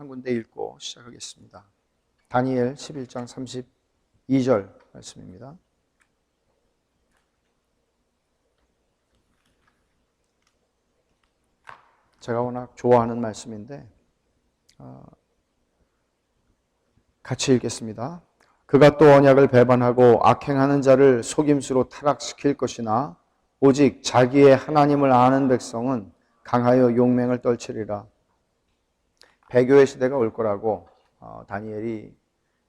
한 군데 읽고 시작하겠습니다. 다니엘 11장 32절 말씀입니다. 제가 워낙 좋아하는 말씀인데 같이 읽겠습니다. 그가 또 언약을 배반하고 악행하는 자를 속임수로 타락시킬 것이나 오직 자기의 하나님을 아는 백성은 강하여 용맹을 떨치리라. 배교의 시대가 올 거라고 다니엘이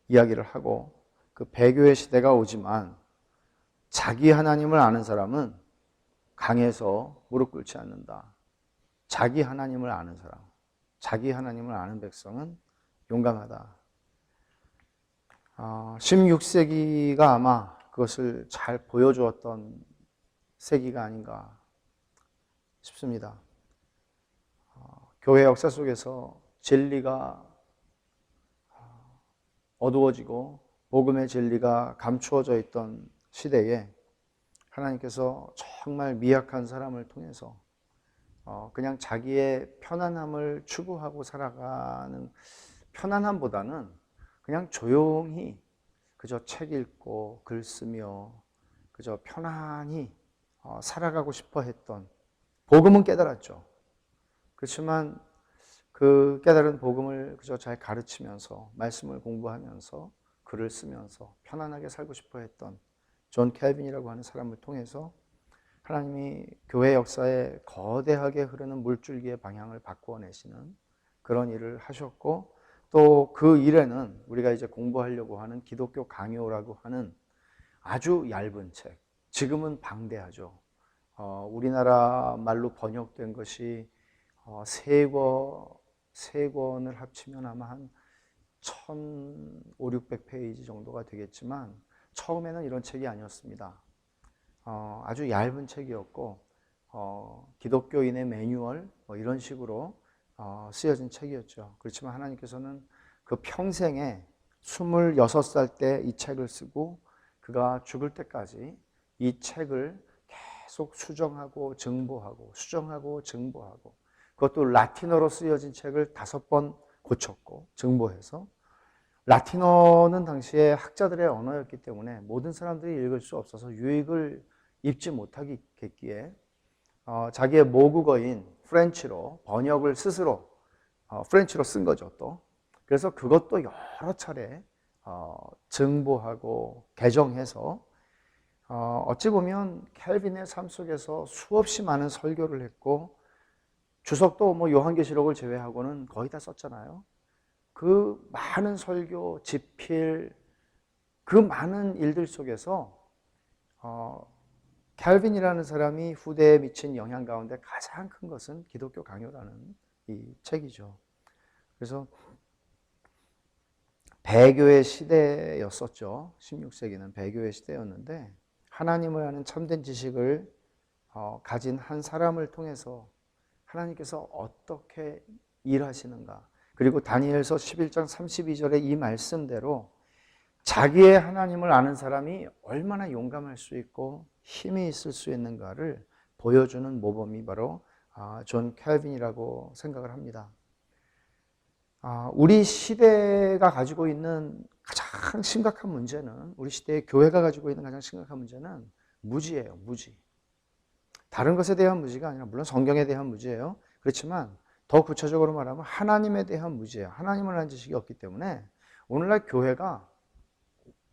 이야기를 하고, 그 배교의 시대가 오지만 자기 하나님을 아는 사람은 강해서 무릎 꿇지 않는다. 자기 하나님을 아는 사람, 자기 하나님을 아는 백성은 용감하다. 16세기가 아마 그것을 잘 보여주었던 세기가 아닌가 싶습니다. 교회 역사 속에서 진리가 어두워지고 복음의 진리가 감추어져 있던 시대에 하나님께서 정말 미약한 사람을 통해서 그냥 자기의 편안함을 추구하고 살아가는, 편안함보다는 그냥 조용히 그저 책 읽고 글 쓰며 그저 편안히 살아가고 싶어 했던, 복음은 깨달았죠. 그렇지만 그 깨달은 복음을 그저 잘 가르치면서 말씀을 공부하면서 글을 쓰면서 편안하게 살고 싶어 했던 존 캘빈이라고 하는 사람을 통해서 하나님이 교회 역사에 거대하게 흐르는 물줄기의 방향을 바꾸어내시는 그런 일을 하셨고, 또 그 일에는 우리가 이제 공부하려고 하는 기독교 강요라고 하는 아주 얇은 책, 지금은 방대하죠. 우리나라 말로 번역된 것이 세 권을 합치면 아마 한 1,500-600페이지 정도가 되겠지만 처음에는 이런 책이 아니었습니다. 아주 얇은 책이었고 기독교인의 매뉴얼 이런 식으로 쓰여진 책이었죠. 그렇지만 하나님께서는 그 평생에 26살 때 이 책을 쓰고 그가 죽을 때까지 이 책을 계속 수정하고 증보하고 수정하고 증보하고, 그것도 라틴어로 쓰여진 책을 5번 고쳤고 증보해서, 라틴어는 당시에 학자들의 언어였기 때문에 모든 사람들이 읽을 수 없어서 유익을 입지 못하겠기에 자기의 모국어인 프렌치로 번역을 스스로 프렌치로 쓴 거죠. 또 그래서 그것도 여러 차례 증보하고 개정해서 어찌 보면 캘빈의 삶 속에서 수없이 많은 설교를 했고, 주석도 뭐 요한계시록을 제외하고는 거의 다 썼잖아요. 그 많은 설교, 집필, 그 많은 일들 속에서 캘빈이라는 사람이 후대에 미친 영향 가운데 가장 큰 것은 기독교 강요라는 이 책이죠. 그래서 배교의 시대였었죠. 16세기는 배교의 시대였는데 하나님을 아는 참된 지식을 가진 한 사람을 통해서 하나님께서 어떻게 일하시는가, 그리고 다니엘서 11장 32절의 이 말씀대로 자기의 하나님을 아는 사람이 얼마나 용감할 수 있고 힘이 있을 수 있는가를 보여주는 모범이 바로 존 캘빈이라고 생각을 합니다. 우리 시대가 가지고 있는 가장 심각한 문제는, 우리 시대의 교회가 가지고 있는 가장 심각한 문제는 무지예요. 무지. 다른 것에 대한 무지가 아니라, 물론 성경에 대한 무지예요. 그렇지만 더 구체적으로 말하면 하나님에 대한 무지예요. 하나님을 아는 지식이 없기 때문에 오늘날 교회가,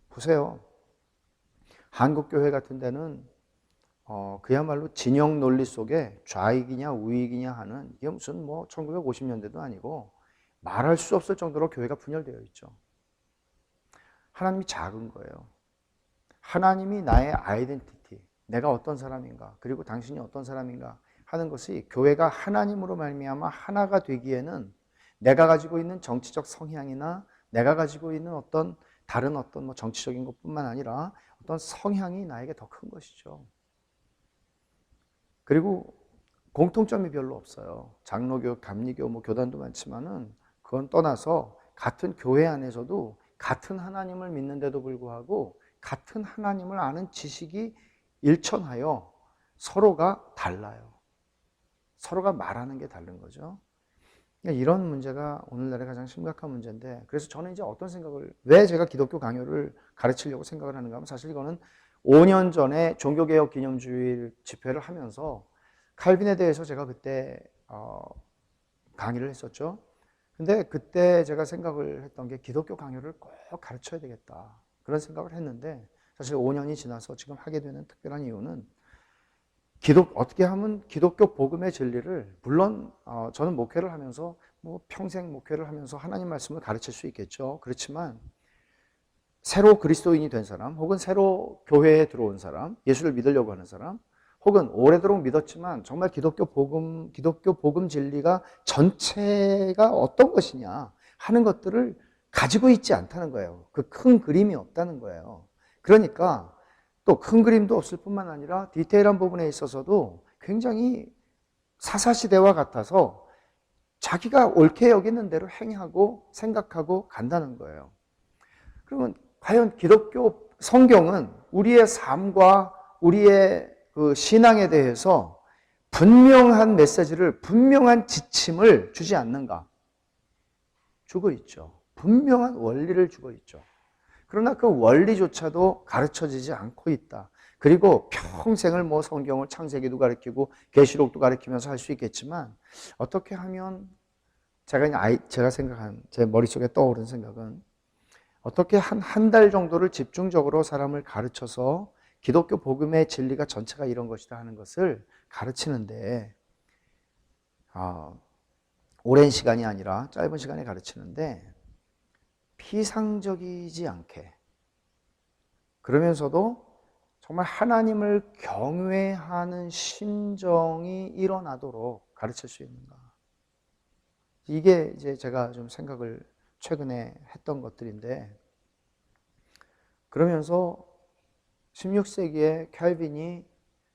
보세요. 한국 교회 같은 데는 그야말로 진영 논리 속에 좌익이냐 우익이냐 하는, 이게 무슨 뭐 1950년대도 아니고 말할 수 없을 정도로 교회가 분열되어 있죠. 하나님이 작은 거예요. 하나님이 나의 아이덴티티, 내가 어떤 사람인가, 그리고 당신이 어떤 사람인가 하는 것이 교회가 하나님으로 말미암아 하나가 되기에는 내가 가지고 있는 정치적 성향이나 내가 가지고 있는 어떤 다른 어떤 뭐 정치적인 것뿐만 아니라 어떤 성향이 나에게 더 큰 것이죠. 그리고 공통점이 별로 없어요. 장로교, 감리교, 뭐 교단도 많지만은 그건 떠나서 같은 교회 안에서도 같은 하나님을 믿는데도 불구하고 같은 하나님을 아는 지식이 일천하여 서로가 달라요. 서로가 말하는 게 다른 거죠. 이런 문제가 오늘날의 가장 심각한 문제인데, 그래서 저는 이제 어떤 생각을, 왜 제가 기독교 강요를 가르치려고 생각을 하는가 하면, 사실 이거는 5년 전에 종교개혁 기념주일 집회를 하면서 칼빈에 대해서 제가 그때 강의를 했었죠. 근데 그때 제가 생각을 했던 게 기독교 강요를 꼭 가르쳐야 되겠다, 그런 생각을 했는데, 사실 5년이 지나서 지금 하게 되는 특별한 이유는, 어떻게 하면 기독교 복음의 진리를, 물론 저는 목회를 하면서 뭐 평생 목회를 하면서 하나님 말씀을 가르칠 수 있겠죠. 그렇지만 새로 그리스도인이 된 사람, 혹은 새로 교회에 들어온 사람, 예수를 믿으려고 하는 사람, 혹은 오래도록 믿었지만 정말 기독교 복음 진리가 전체가 어떤 것이냐 하는 것들을 가지고 있지 않다는 거예요. 그 큰 그림이 없다는 거예요. 그러니까 또 큰 그림도 없을 뿐만 아니라 디테일한 부분에 있어서도 굉장히 사사시대와 같아서 자기가 옳게 여기는 대로 행하고 생각하고 간다는 거예요. 그러면 과연 기독교 성경은 우리의 삶과 우리의 그 신앙에 대해서 분명한 메시지를, 분명한 지침을 주지 않는가? 주고 있죠. 분명한 원리를 주고 있죠. 그러나 그 원리조차도 가르쳐지지 않고 있다. 그리고 평생을 뭐 성경을 창세기도 가르치고 계시록도 가르치면서 할 수 있겠지만, 어떻게 하면, 제가 생각한, 제 머릿속에 떠오른 생각은, 어떻게 한 달 정도를 집중적으로 사람을 가르쳐서 기독교 복음의 진리가 전체가 이런 것이다 하는 것을 가르치는데, 오랜 시간이 아니라 짧은 시간에 가르치는데 피상적이지 않게, 그러면서도 정말 하나님을 경외하는 심정이 일어나도록 가르칠 수 있는가. 이게 이제 제가 좀 생각을 최근에 했던 것들인데, 그러면서 16세기에 캘빈이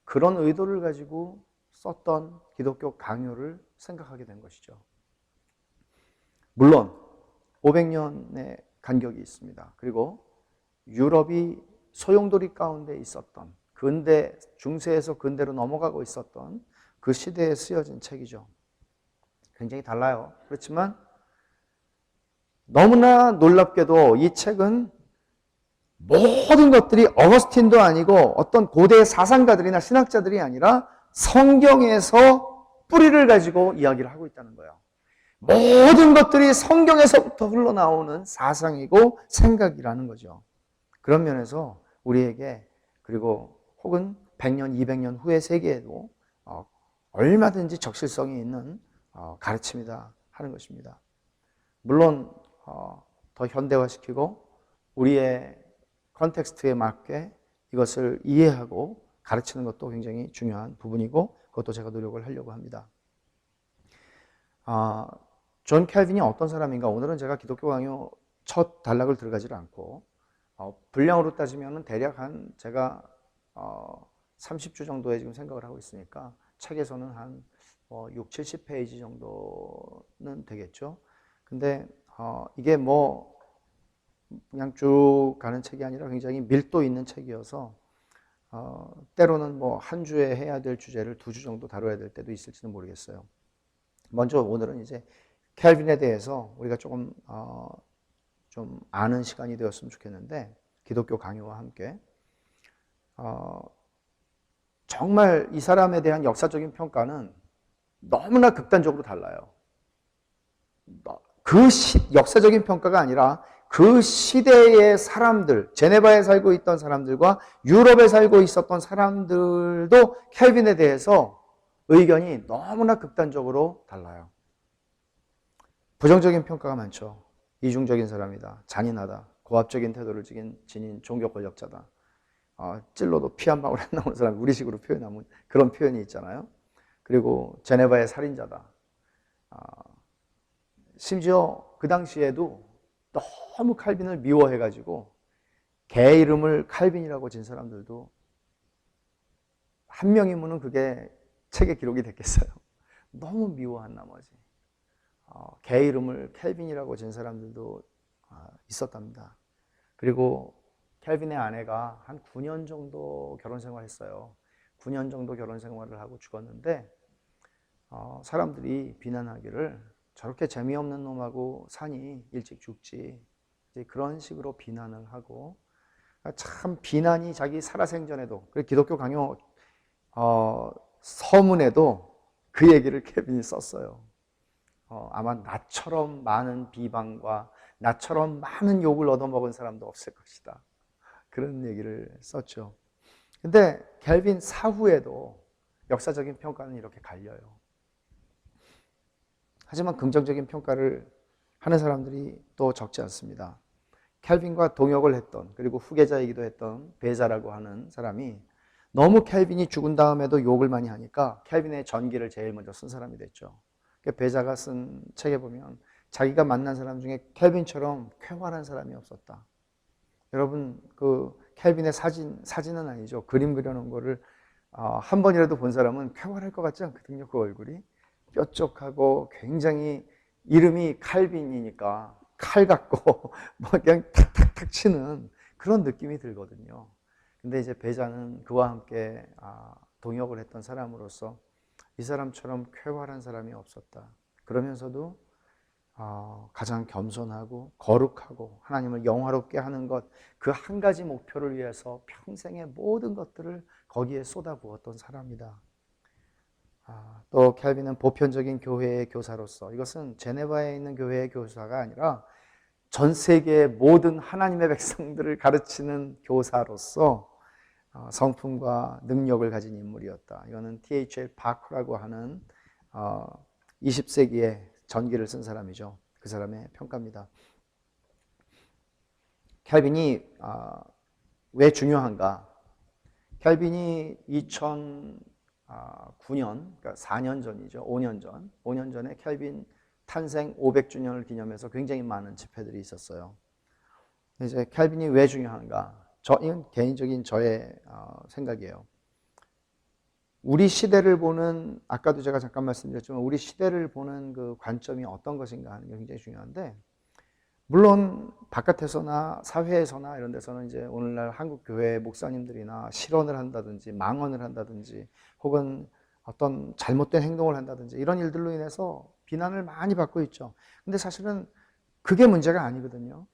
그런 의도를 가지고 썼던 기독교 강요를 생각하게 된 것이죠. 물론 500년의 간격이 있습니다. 그리고 유럽이 소용돌이 가운데 있었던, 근대, 중세에서 근대로 넘어가고 있었던 그 시대에 쓰여진 책이죠. 굉장히 달라요. 그렇지만 너무나 놀랍게도 이 책은 모든 것들이 어거스틴도 아니고 어떤 고대 사상가들이나 신학자들이 아니라 성경에서 뿌리를 가지고 이야기를 하고 있다는 거예요. 모든 것들이 성경에서부터 흘러나오는 사상이고 생각이라는 거죠. 그런 면에서 우리에게, 그리고 혹은 100년, 200년 후의 세계에도 얼마든지 적실성이 있는 가르침이다 하는 것입니다. 물론 더 현대화시키고 우리의 컨텍스트에 맞게 이것을 이해하고 가르치는 것도 굉장히 중요한 부분이고, 그것도 제가 노력을 하려고 합니다. 존 캘빈이 어떤 사람인가, 오늘은 제가 기독교 강요 첫 단락을 들어가지를 않고 분량으로 따지면 대략 한 제가 30주 정도의 지금 생각을 하고 있으니까 책에서는 한 6, 70페이지 정도는 되겠죠. 근데 이게 뭐 그냥 쭉 가는 책이 아니라 굉장히 밀도 있는 책이어서 때로는 뭐 한 주에 해야 될 주제를 2주 정도 다뤄야 될 때도 있을지는 모르겠어요. 먼저 오늘은 이제 캘빈에 대해서 우리가 조금 좀 아는 시간이 되었으면 좋겠는데, 기독교 강요와 함께 정말 이 사람에 대한 역사적인 평가는 너무나 극단적으로 달라요. 역사적인 평가가 아니라 그 시대의 사람들, 제네바에 살고 있던 사람들과 유럽에 살고 있었던 사람들도 캘빈에 대해서 의견이 너무나 극단적으로 달라요. 부정적인 평가가 많죠. 이중적인 사람이다, 잔인하다, 고압적인 태도를 지닌 종교 권력자다, 찔러도 피 한 방울 안 나오는 사람, 우리식으로 표현하면 그런 표현이 있잖아요. 그리고 제네바의 살인자다. 심지어 그 당시에도 너무 칼빈을 미워해가지고 개 이름을 칼빈이라고 진 사람들도 한 명이면은 그게 책에 기록이 됐겠어요. 너무 미워한 나머지 개 이름을 캘빈이라고 진 사람들도 있었답니다. 그리고 캘빈의 아내가 한 9년 정도 결혼 생활했어요. 9년 정도 결혼 생활을 하고 죽었는데 사람들이 비난하기를 저렇게 재미없는 놈하고 사니 일찍 죽지. 이제 그런 식으로 비난을 하고, 참 비난이 자기 살아생전에도, 기독교 강요 서문에도 그 얘기를 케빈이 썼어요. 아마 나처럼 많은 비방과 나처럼 많은 욕을 얻어먹은 사람도 없을 것이다. 그런 얘기를 썼죠. 근데 켈빈 사후에도 역사적인 평가는 이렇게 갈려요. 하지만 긍정적인 평가를 하는 사람들이 또 적지 않습니다. 켈빈과 동역을 했던, 그리고 후계자이기도 했던 베자라고 하는 사람이 너무 켈빈이 죽은 다음에도 욕을 많이 하니까 켈빈의 전기를 제일 먼저 쓴 사람이 됐죠. 베자가 쓴 책에 보면 자기가 만난 사람 중에 켈빈처럼 쾌활한 사람이 없었다. 여러분, 그 켈빈의 사진은 아니죠. 그림 그려놓은 거를 한 번이라도 본 사람은 쾌활할 것 같지 않거든요. 그 얼굴이 뾰족하고 굉장히, 이름이 칼빈이니까 칼 같고 뭐 그냥 탁탁탁 치는 그런 느낌이 들거든요. 근데 이제 베자는 그와 함께 동역을 했던 사람으로서 이 사람처럼 쾌활한 사람이 없었다. 그러면서도 가장 겸손하고 거룩하고 하나님을 영화롭게 하는 것, 그 한 가지 목표를 위해서 평생의 모든 것들을 거기에 쏟아부었던 사람이다. 또 켈빈은 보편적인 교회의 교사로서, 이것은 제네바에 있는 교회의 교사가 아니라 전 세계의 모든 하나님의 백성들을 가르치는 교사로서 성품과 능력을 가진 인물이었다. 이거는 T.H.L. 바커라고 하는 20세기에 전기를 쓴 사람이죠. 그 사람의 평가입니다. 켈빈이 왜 중요한가? 켈빈이 2009년, 그러니까 4년 전이죠. 5년 전. 5년 전에 켈빈 탄생 500주년을 기념해서 굉장히 많은 집회들이 있었어요. 이제 켈빈이 왜 중요한가? 이건 개인적인 저의 생각이에요. 우리 시대를 보는, 아까도 제가 잠깐 말씀드렸지만 우리 시대를 보는 그 관점이 어떤 것인가 하는 게 굉장히 중요한데, 물론 바깥에서나 사회에서나 이런 데서는 이제 오늘날 한국 교회 목사님들이나 실언을 한다든지 망언을 한다든지 혹은 어떤 잘못된 행동을 한다든지 이런 일들로 인해서 비난을 많이 받고 있죠. 근데 사실은 그게 문제가 아니거든요.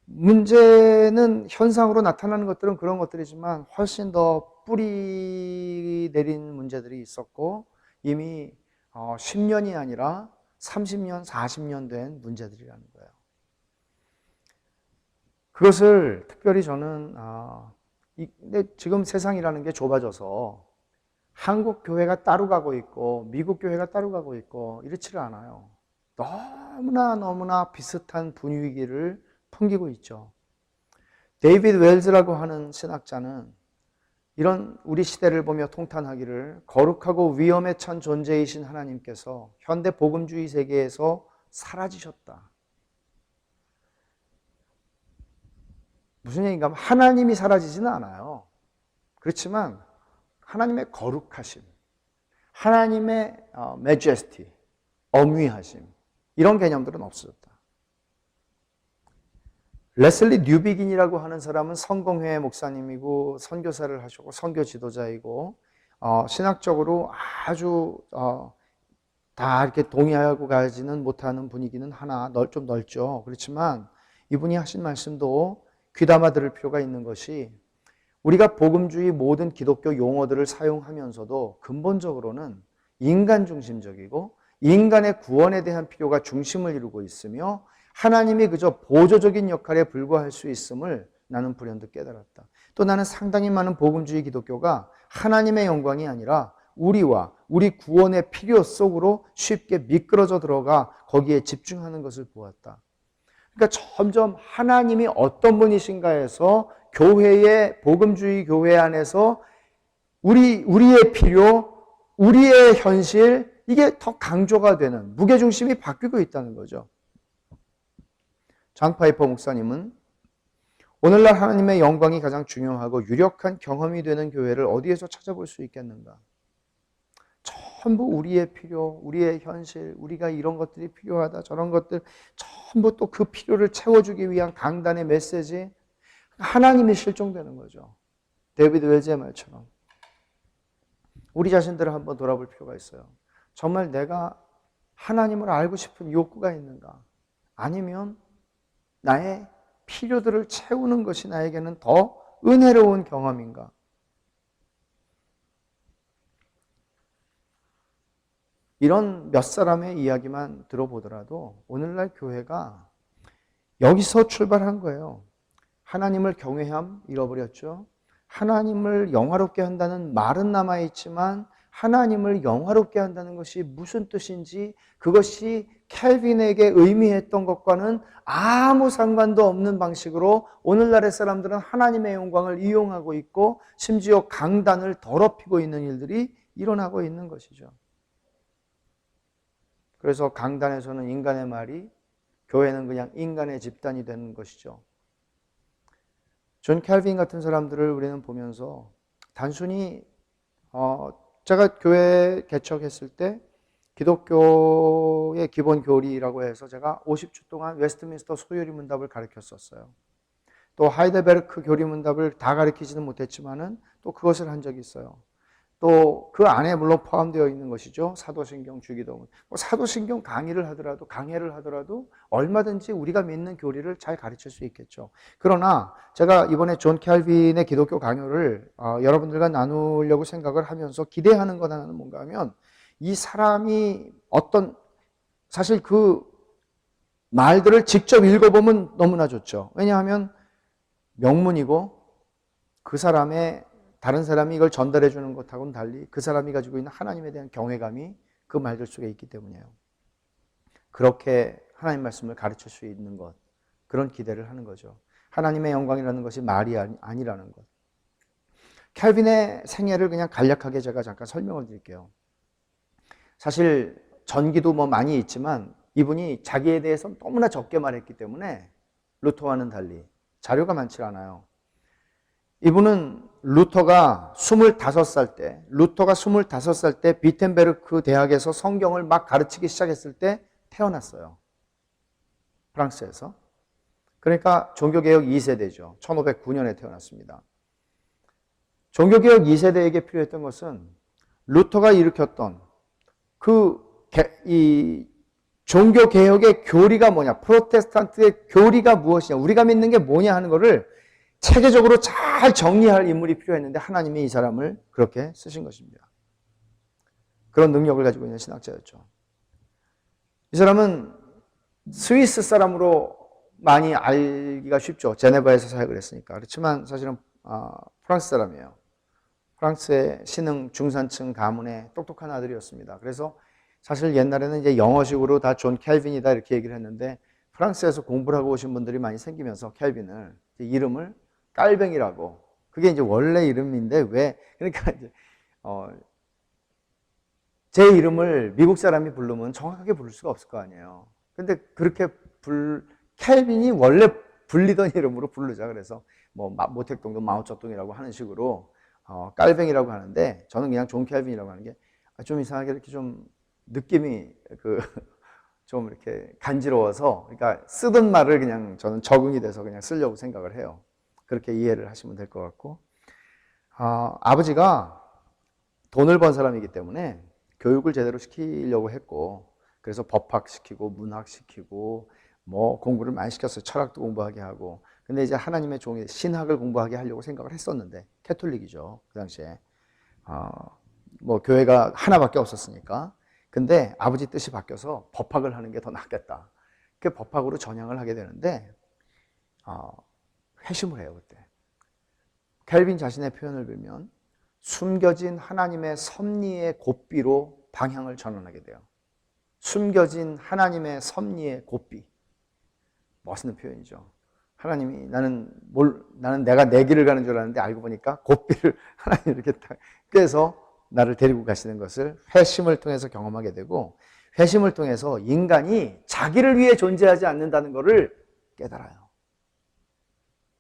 문제는 현상으로 나타나는 것들은 그런 것들이지만 훨씬 더 뿌리 내린 문제들이 있었고 이미 10년이 아니라 30년, 40년 된 문제들이라는 거예요. 그것을 특별히 저는 근데 지금 세상이라는 게 좁아져서 한국 교회가 따로 가고 있고 미국 교회가 따로 가고 있고 이렇지를 않아요. 너무나 비슷한 분위기를 풍기고 있죠. 데이비드 웰즈라고 하는 신학자는 이런 우리 시대를 보며 통탄하기를, 거룩하고 위험에 찬 존재이신 하나님께서 현대 복음주의 세계에서 사라지셨다. 무슨 얘기인가 하면 하나님이 사라지지는 않아요. 그렇지만 하나님의 거룩하심, 하나님의 majesty, 엄위하심, 이런 개념들은 없어졌다. 레슬리 뉴비긴이라고 하는 사람은 성공회 목사님이고 선교사를 하시고 선교 지도자이고 신학적으로 아주 다 이렇게 동의하고 가지는 못하는 분위기는 좀 넓죠. 그렇지만 이분이 하신 말씀도 귀담아 들을 필요가 있는 것이, 우리가 복음주의 모든 기독교 용어들을 사용하면서도 근본적으로는 인간 중심적이고 인간의 구원에 대한 필요가 중심을 이루고 있으며 하나님이 그저 보조적인 역할에 불과할 수 있음을 나는 불현듯 깨달았다. 또 나는 상당히 많은 복음주의 기독교가 하나님의 영광이 아니라 우리와 우리 구원의 필요 속으로 쉽게 미끄러져 들어가 거기에 집중하는 것을 보았다. 그러니까 점점 하나님이 어떤 분이신가 해서 교회의, 복음주의 교회 안에서 우리의 필요, 우리의 현실, 이게 더 강조가 되는, 무게중심이 바뀌고 있다는 거죠. 존 파이퍼 목사님은 오늘날 하나님의 영광이 가장 중요하고 유력한 경험이 되는 교회를 어디에서 찾아볼 수 있겠는가? 전부 우리의 필요, 우리의 현실, 우리가 이런 것들이 필요하다, 저런 것들 전부 또 그 필요를 채워주기 위한 강단의 메시지, 하나님이 실종되는 거죠. 데이비드 웰즈의 말처럼. 우리 자신들을 한번 돌아볼 필요가 있어요. 정말 내가 하나님을 알고 싶은 욕구가 있는가? 아니면 나의 필요들을 채우는 것이 나에게는 더 은혜로운 경험인가? 이런 몇 사람의 이야기만 들어보더라도 오늘날 교회가 여기서 출발한 거예요. 하나님을 경외함 잃어버렸죠. 하나님을 영화롭게 한다는 말은 남아있지만 하나님을 영화롭게 한다는 것이 무슨 뜻인지, 그것이 켈빈에게 의미했던 것과는 아무 상관도 없는 방식으로 오늘날의 사람들은 하나님의 영광을 이용하고 있고 심지어 강단을 더럽히고 있는 일들이 일어나고 있는 것이죠. 그래서 강단에서는 인간의 말이, 교회는 그냥 인간의 집단이 되는 것이죠. 존 켈빈 같은 사람들을 우리는 보면서 단순히 제가 교회 개척했을 때 기독교의 기본 교리라고 해서 제가 50주 동안 웨스트민스터 소요리 문답을 가르쳤었어요. 또 하이델베르크 교리 문답을 다 가르치지는 못했지만은 또 그것을 한 적이 있어요. 또 그 안에 물론 포함되어 있는 것이죠. 사도신경, 주기도문. 사도신경 강의를 하더라도 얼마든지 우리가 믿는 교리를 잘 가르칠 수 있겠죠. 그러나 제가 이번에 존 켈빈의 기독교 강요를 여러분들과 나누려고 생각을 하면서 기대하는 것 하나는 뭔가 하면, 이 사람이 사실 그 말들을 직접 읽어보면 너무나 좋죠. 왜냐하면 명문이고 그 사람의 다른 사람이 이걸 전달해 주는 것하고는 달리 그 사람이 가지고 있는 하나님에 대한 경외감이 그 말들 속에 있기 때문이에요. 그렇게 하나님 말씀을 가르칠 수 있는 것, 그런 기대를 하는 거죠. 하나님의 영광이라는 것이 말이 아니라는 것. 켈빈의 생애를 그냥 간략하게 제가 잠깐 설명을 드릴게요. 사실 전기도 많이 있지만 이분이 자기에 대해서 너무나 적게 말했기 때문에 루터와는 달리 자료가 많지 않아요. 이분은 루터가 25살 때 비텐베르크 대학에서 성경을 막 가르치기 시작했을 때 태어났어요. 프랑스에서. 그러니까 종교개혁 2세대죠. 1509년에 태어났습니다. 종교개혁 2세대에게 필요했던 것은 루터가 일으켰던 이 종교개혁의 교리가 뭐냐, 프로테스탄트의 교리가 무엇이냐, 우리가 믿는 게 뭐냐 하는 것을 체계적으로 잘 정리할 인물이 필요했는데 하나님이 이 사람을 그렇게 쓰신 것입니다. 그런 능력을 가지고 있는 신학자였죠. 이 사람은 스위스 사람으로 많이 알기가 쉽죠. 제네바에서 사역을 했으니까. 그렇지만 사실은 프랑스 사람이에요. 프랑스의 신흥 중산층 가문의 똑똑한 아들이었습니다. 그래서 사실 옛날에는 이제 영어식으로 다 존 켈빈이다 이렇게 얘기를 했는데, 프랑스에서 공부를 하고 오신 분들이 많이 생기면서 켈빈을 이름을 깔뱅이라고, 그게 이제 원래 이름인데 그러니까 이제 제 이름을 미국 사람이 부르면 정확하게 부를 수가 없을 거 아니에요. 근데 그렇게 켈빈이 원래 불리던 이름으로 부르자 그래서 모택동도 마오쩌둥이라고 하는 식으로 깔뱅이라고 하는데, 저는 그냥 존 켈빈이라고 하는 게 좀 이상하게 이렇게 좀 느낌이 좀 이렇게 간지러워서, 그러니까 쓰던 말을 그냥 저는 적응이 돼서 그냥 쓰려고 생각을 해요. 그렇게 이해를 하시면 될 것 같고, 아버지가 돈을 번 사람이기 때문에 교육을 제대로 시키려고 했고, 그래서 법학 시키고 문학 시키고 공부를 많이 시켰어요. 철학도 공부하게 하고. 근데 이제 하나님의 종이 신학을 공부하게 하려고 생각을 했었는데, 캐톨릭이죠 그 당시에. 교회가 하나밖에 없었으니까. 근데 아버지 뜻이 바뀌어서 법학을 하는 게 더 낫겠다. 그 법학으로 전향을 하게 되는데 회심을 해요 그때. 켈빈 자신의 표현을 빌면 숨겨진 하나님의 섭리의 고삐로 방향을 전환하게 돼요. 숨겨진 하나님의 섭리의 고삐. 멋있는 표현이죠. 하나님이 나는 내가 내 길을 가는 줄 알았는데 알고 보니까 고삐를 하나님이 이렇게 딱 꿰서 나를 데리고 가시는 것을 회심을 통해서 경험하게 되고, 회심을 통해서 인간이 자기를 위해 존재하지 않는다는 것을 깨달아요.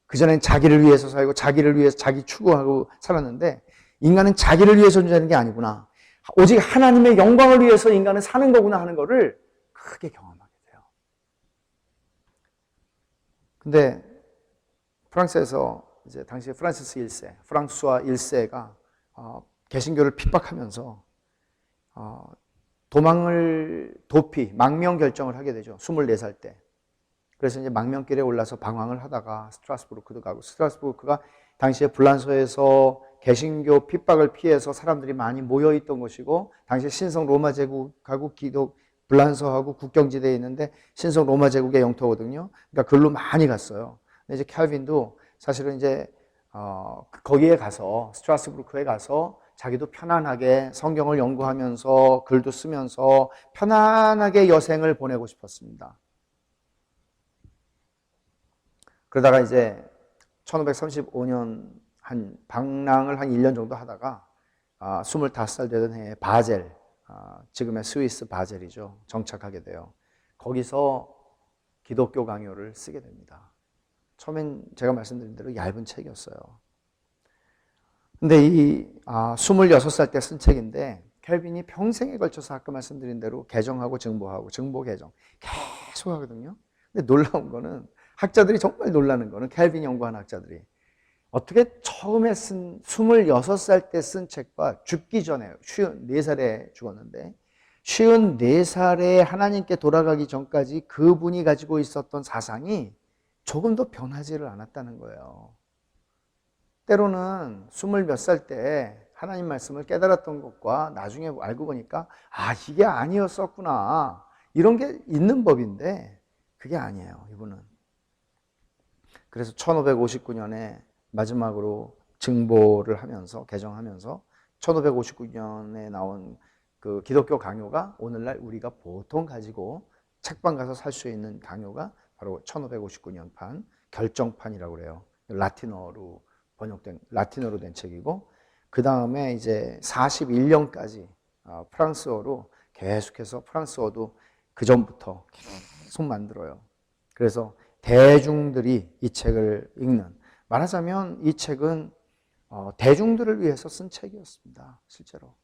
그전엔 자기를 위해서 살고 자기를 위해서 자기 추구하고 살았는데, 인간은 자기를 위해서 존재하는 게 아니구나. 오직 하나님의 영광을 위해서 인간은 사는 거구나 하는 것을 크게 경험하게 돼요. 근데 프랑스에서 이제 당시 프랑시스 1세, 프랑스와 1세가 개신교를 핍박하면서 도망을 도피, 망명 결정을 하게 되죠. 24살 때. 그래서 이제 망명길에 올라서 방황을 하다가 스트라스부르크도 가고, 스트라스부르크가 당시에 불란서에서 개신교 핍박을 피해서 사람들이 많이 모여 있던 곳이고, 당시에 신성 로마 제국하고 불란서하고 국경지대에 있는데 신성 로마 제국의 영토거든요. 그러니까 글로 많이 갔어요. 근데 이제 캘빈도 사실은 이제 거기에 가서, 스트라스부르크에 가서 자기도 편안하게 성경을 연구하면서 글도 쓰면서 편안하게 여생을 보내고 싶었습니다. 그러다가 이제 1535년 한 방랑을 한 1년 정도 하다가 25살 되던 해에 바젤, 지금의 스위스 바젤이죠. 정착하게 돼요. 거기서 기독교 강요를 쓰게 됩니다. 처음엔 제가 말씀드린 대로 얇은 책이었어요. 근데 이 26살 때 쓴 책인데 켈빈이 평생에 걸쳐서 아까 말씀드린 대로 개정하고 증보하고 증보 개정 계속 하거든요. 근데 놀라운 거는 학자들이 정말 놀라는 거는 켈빈 연구한 학자들이 어떻게 처음에 쓴 26살 때 쓴 책과 죽기 전에 54살에 죽었는데 54살에 하나님께 돌아가기 전까지 그분이 가지고 있었던 사상이 조금도 변하지를 않았다는 거예요. 때로는 20몇 살 때 하나님 말씀을 깨달았던 것과 나중에 알고 보니까 이게 아니었었구나 이런 게 있는 법인데 그게 아니에요. 이분은. 그래서 1559년에 마지막으로 증보를 하면서 개정하면서 1559년에 나온 그 기독교 강요가 오늘날 우리가 보통 가지고 책방 가서 살 수 있는 강요가 바로 1559년판 결정판이라고 그래요. 라틴어로 된 책이고 그 다음에 이제 41년까지 프랑스어로 계속해서 프랑스어도 그 전부터 계속 만들어요. 그래서 대중들이 이 책을 읽는, 말하자면 이 책은 대중들을 위해서 쓴 책이었습니다. 실제로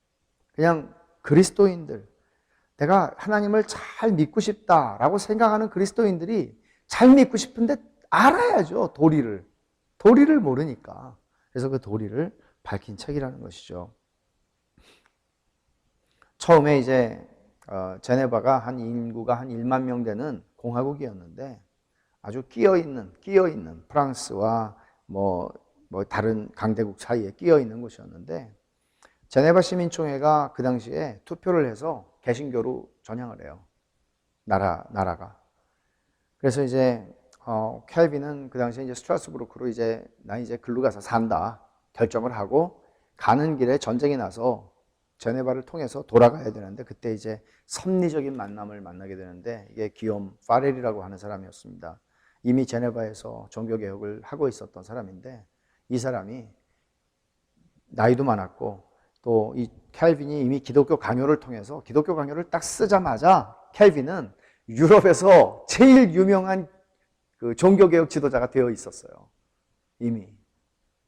그냥 그리스도인들, 내가 하나님을 잘 믿고 싶다라고 생각하는 그리스도인들이 잘 믿고 싶은데 알아야죠. 도리를 모르니까. 그래서 그 도리를 밝힌 책이라는 것이죠. 처음에 이제 제네바가 인구가 한 1만 명 되는 공화국이었는데 아주 끼어있는 프랑스와 뭐 다른 강대국 사이에 끼어있는 곳이었는데 제네바 시민총회가 그 당시에 투표를 해서 개신교로 전향을 해요. 나라가. 그래서 이제 켈빈은 그 당시에 이제 스트라스부르크로 나 이제 글로 가서 산다 결정을 하고 가는 길에 전쟁이 나서 제네바를 통해서 돌아가야 되는데 그때 이제 섭리적인 만남을 만나게 되는데 이게 기욤 파렐이라고 하는 사람이었습니다. 이미 제네바에서 종교개혁을 하고 있었던 사람인데 이 사람이 나이도 많았고 또 이 켈빈이 이미 기독교 강요를 통해서 기독교 강요를 딱 쓰자마자 켈빈은 유럽에서 제일 유명한 그 종교개혁 지도자가 되어 있었어요. 이미.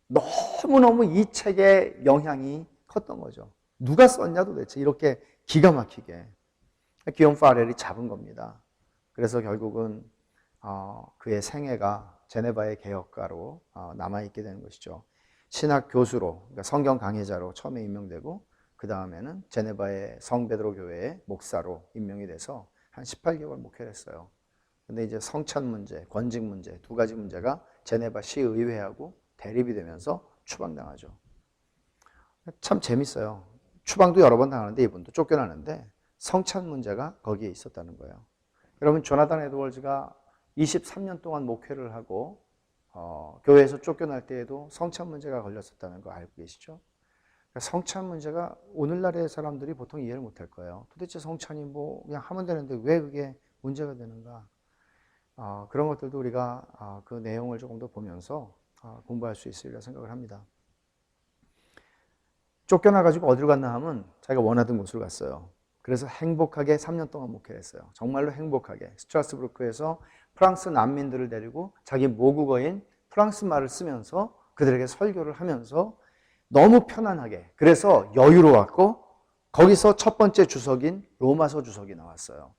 너무너무 이 책의 영향이 컸던 거죠. 누가 썼냐 도대체 이렇게 기가 막히게. 기욤 파렐이 잡은 겁니다. 그래서 결국은 그의 생애가 제네바의 개혁가로 남아있게 되는 것이죠. 신학 교수로, 그러니까 성경 강해자로 처음에 임명되고 그 다음에는 제네바의 성베드로 교회의 목사로 임명이 돼서 한 18개월 목회를 했어요. 근데 이제 성찬 문제, 권직 문제 두 가지 문제가 제네바 시의회하고 대립이 되면서 추방당하죠. 참 재밌어요. 추방도 여러 번 당하는데 이분도 쫓겨나는데 성찬 문제가 거기에 있었다는 거예요. 여러분 조나단 에드워즈가 23년 동안 목회를 하고 교회에서 쫓겨날 때에도 성찬 문제가 걸렸었다는 거 알고 계시죠? 그러니까 성찬 문제가 오늘날의 사람들이 보통 이해를 못할 거예요. 도대체 성찬이 뭐 그냥 하면 되는데 왜 그게 문제가 되는가? 그런 것들도 우리가 그 내용을 조금 더 보면서 공부할 수 있으리라 생각을 합니다. 쫓겨나가지고 어디로 갔나 하면 자기가 원하던 곳으로 갔어요. 그래서 행복하게 3년 동안 목회를 했어요. 정말로 행복하게. 스트라스부르크에서 프랑스 난민들을 데리고 자기 모국어인 프랑스 말을 쓰면서 그들에게 설교를 하면서 너무 편안하게, 그래서 여유로웠고 거기서 첫 번째 주석인 로마서 주석이 나왔어요.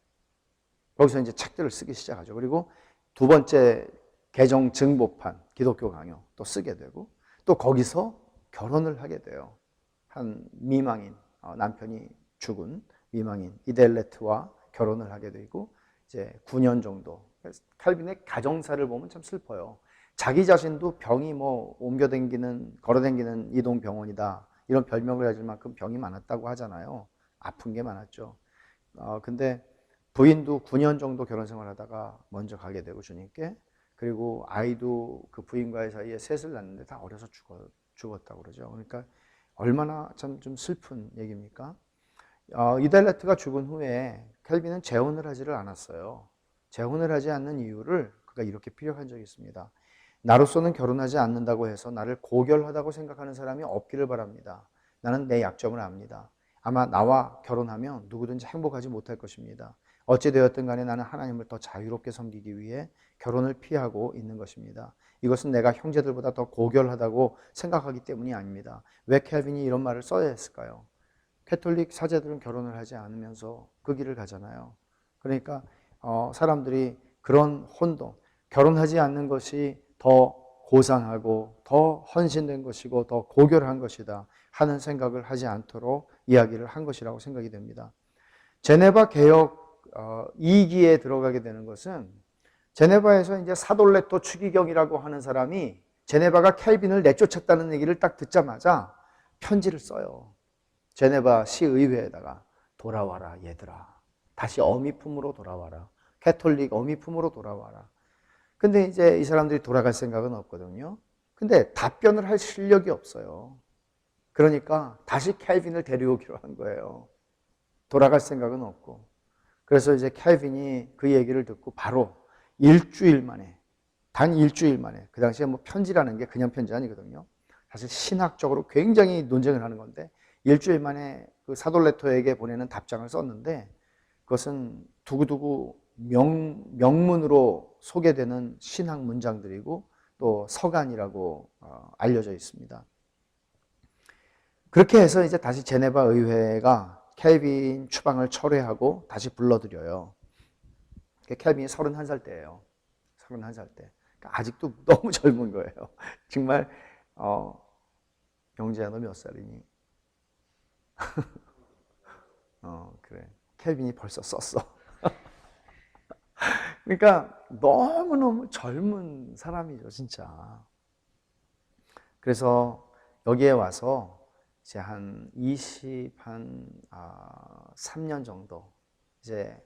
거기서 이제 책들을 쓰기 시작하죠. 그리고 두 번째 개정 증보판 기독교 강요 또 쓰게 되고 또 거기서 결혼을 하게 돼요. 한 미망인 남편이 죽은 미망인 이델레트와 결혼을 하게 되고 이제 9년 정도. 칼빈의 가정사를 보면 참 슬퍼요. 자기 자신도 병이 뭐 옮겨댕기는 걸어댕기는 이동병원이다 이런 별명을 가질 만큼 병이 많았다고 하잖아요. 아픈 게 많았죠. 근데 부인도 9년 정도 결혼 생활하다가 먼저 가게 되고 주님께, 그리고 아이도 그 부인과의 사이에 셋을 낳는데 다 어려서 죽었다고 그러죠. 그러니까 얼마나 참 좀 슬픈 얘기입니까? 이달레트가 죽은 후에 켈빈은 재혼을 하지를 않았어요. 재혼을 하지 않는 이유를 그가 이렇게 피력한 적이 있습니다. 나로서는 결혼하지 않는다고 해서 나를 고결하다고 생각하는 사람이 없기를 바랍니다. 나는 내 약점을 압니다. 아마 나와 결혼하면 누구든지 행복하지 못할 것입니다. 어찌되었든 간에 나는 하나님을 더 자유롭게 섬기기 위해 결혼을 피하고 있는 것입니다. 이것은 내가 형제들보다 더 고결하다고 생각하기 때문이 아닙니다. 왜 켈빈이 이런 말을 써야 했을까요? 캐톨릭 사제들은 결혼을 하지 않으면서 그 길을 가잖아요. 그러니까 사람들이 그런 혼동, 결혼하지 않는 것이 더 고상하고 더 헌신된 것이고 더 고결한 것이다 하는 생각을 하지 않도록 이야기를 한 것이라고 생각이 됩니다. 제네바 개혁 2기에 들어가게 되는 것은, 제네바에서 이제 사돌레토 추기경이라고 하는 사람이 제네바가 켈빈을 내쫓았다는 얘기를 딱 듣자마자 편지를 써요. 제네바 시의회에다가 돌아와라 얘들아. 다시 어미품으로 돌아와라. 캐톨릭 어미품으로 돌아와라. 근데 이제 이 사람들이 돌아갈 생각은 없거든요. 근데 답변을 할 실력이 없어요. 그러니까 다시 켈빈을 데려오기로 한 거예요. 돌아갈 생각은 없고. 그래서 이제 켈빈이 그 얘기를 듣고 바로 일주일 만에, 단 일주일 만에, 그 당시에 뭐 편지라는 게 그냥 편지 아니거든요. 사실 신학적으로 굉장히 논쟁을 하는 건데, 일주일 만에 그 사돌레토에게 보내는 답장을 썼는데, 그것은 두고두고 명문으로 소개되는 신학 문장들이고 또 서간이라고 알려져 있습니다. 그렇게 해서 이제 다시 제네바 의회가 켈빈 추방을 철회하고 다시 불러들여요. 켈빈이 31살 때예요. 31살 때. 그러니까 아직도 너무 젊은 거예요. 정말 영재야 너 몇 살이니? 그래. 켈빈이 벌써 썼어. 그러니까 너무너무 젊은 사람이죠, 진짜. 그래서 여기에 와서 이제 한 3년 정도 이제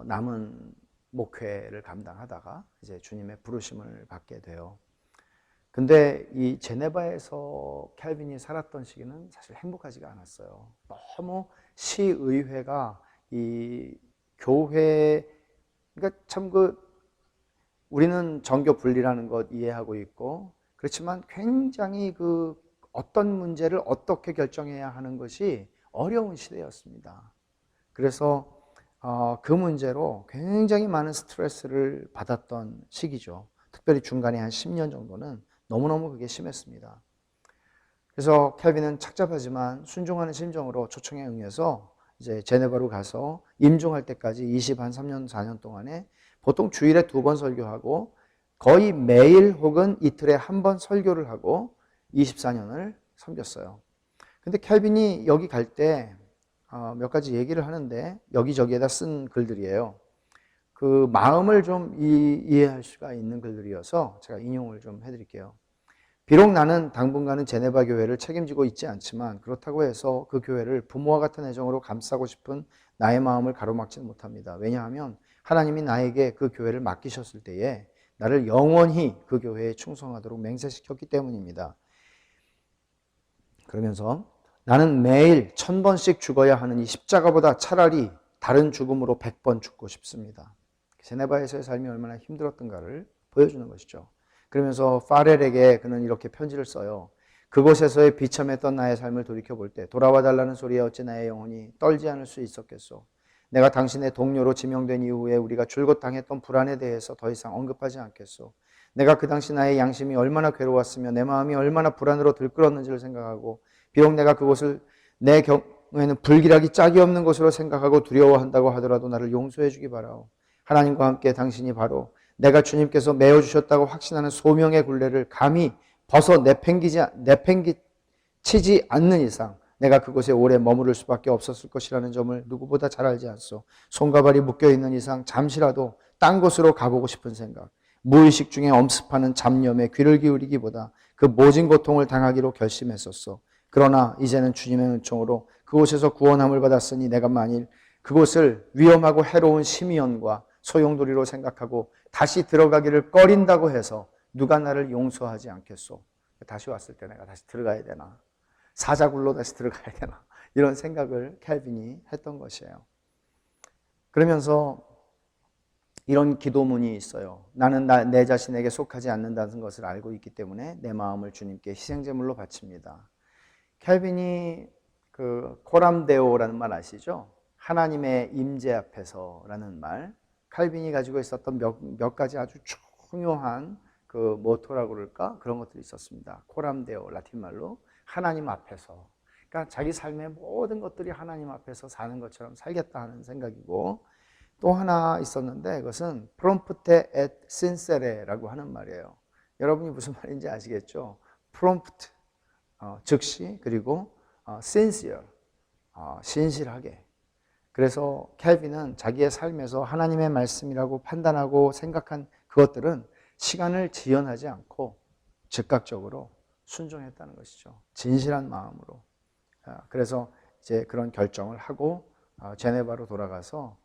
남은 목회를 감당하다가 이제 주님의 부르심을 받게 돼요. 근데 이 제네바에서 켈빈이 살았던 시기는 사실 행복하지가 않았어요. 너무 시의회가 이 교회, 그러니까 참 우리는 정교 분리라는 것 이해하고 있고, 그렇지만 굉장히 어떤 문제를 어떻게 결정해야 하는 것이 어려운 시대였습니다. 그래서 그 문제로 굉장히 많은 스트레스를 받았던 시기죠. 특별히 중간에 한 10년 정도는 너무너무 그게 심했습니다. 그래서 켈빈은 착잡하지만 순종하는 심정으로 초청에 응해서 이제 제네바로 가서 임종할 때까지 3년, 4년 동안에 보통 주일에 2번 설교하고 거의 매일 혹은 이틀에 1번 설교를 하고 24년을 섬겼어요. 근데 켈빈이 여기 갈 때 몇 가지 얘기를 하는데 여기저기에다 쓴 글들이에요. 그 마음을 좀 이해할 수가 있는 글들이어서 제가 인용을 좀 해드릴게요. 비록 나는 당분간은 제네바 교회를 책임지고 있지 않지만 그렇다고 해서 그 교회를 부모와 같은 애정으로 감싸고 싶은 나의 마음을 가로막지는 못합니다. 왜냐하면 하나님이 나에게 그 교회를 맡기셨을 때에 나를 영원히 그 교회에 충성하도록 맹세시켰기 때문입니다. 그러면서 나는 매일 1000번씩 죽어야 하는 이 십자가보다 차라리 다른 죽음으로 100번 죽고 싶습니다. 제네바에서의 삶이 얼마나 힘들었던가를 보여주는 것이죠. 그러면서 파렐에게 그는 이렇게 편지를 써요. 그곳에서의 비참했던 나의 삶을 돌이켜볼 때 돌아와 달라는 소리에 어찌 나의 영혼이 떨지 않을 수 있었겠소. 내가 당신의 동료로 지명된 이후에 우리가 줄곧 당했던 불안에 대해서 더 이상 언급하지 않겠소. 내가 그 당시 나의 양심이 얼마나 괴로웠으며 내 마음이 얼마나 불안으로 들끓었는지를 생각하고, 비록 내가 그곳을 내 경우에는 불길하기 짝이 없는 곳으로 생각하고 두려워한다고 하더라도 나를 용서해 주기 바라오. 하나님과 함께 당신이 바로 내가 주님께서 메어주셨다고 확신하는 소명의 굴레를 감히 벗어 내팽개치지 않는 이상 내가 그곳에 오래 머무를 수밖에 없었을 것이라는 점을 누구보다 잘 알지 않소. 손과 발이 묶여있는 이상 잠시라도 딴 곳으로 가보고 싶은 생각, 무의식 중에 엄습하는 잡념에 귀를 기울이기보다 그 모진 고통을 당하기로 결심했었소. 그러나 이제는 주님의 은총으로 그곳에서 구원함을 받았으니 내가 만일 그곳을 위험하고 해로운 심의원과 소용돌이로 생각하고 다시 들어가기를 꺼린다고 해서 누가 나를 용서하지 않겠소. 다시 왔을 때 내가 다시 들어가야 되나? 사자굴로 다시 들어가야 되나? 이런 생각을 캘빈이 했던 것이에요. 그러면서 이런 기도문이 있어요. 나는 내 자신에게 속하지 않는다는 것을 알고 있기 때문에 내 마음을 주님께 희생제물로 바칩니다. 캘빈이 그 코람데오라는 말 아시죠? 하나님의 임재 앞에서라는 말, 칼빈이 가지고 있었던 몇 가지 아주 중요한 그 모토라고 그럴까? 그런 것들이 있었습니다. 코람데오, 라틴 말로 하나님 앞에서. 그러니까 자기 삶의 모든 것들이 하나님 앞에서 사는 것처럼 살겠다 하는 생각이고, 또 하나 있었는데 그것은 프롬프테 앳 신세레라고 하는 말이에요. 여러분이 무슨 말인지 아시겠죠? 프롬프트, 즉시, 그리고 sincere, 신실하게. 그래서 캘빈은 자기의 삶에서 하나님의 말씀이라고 판단하고 생각한 그것들은 시간을 지연하지 않고 즉각적으로 순종했다는 것이죠. 진실한 마음으로. 그래서 이제 그런 결정을 하고 제네바로 돌아가서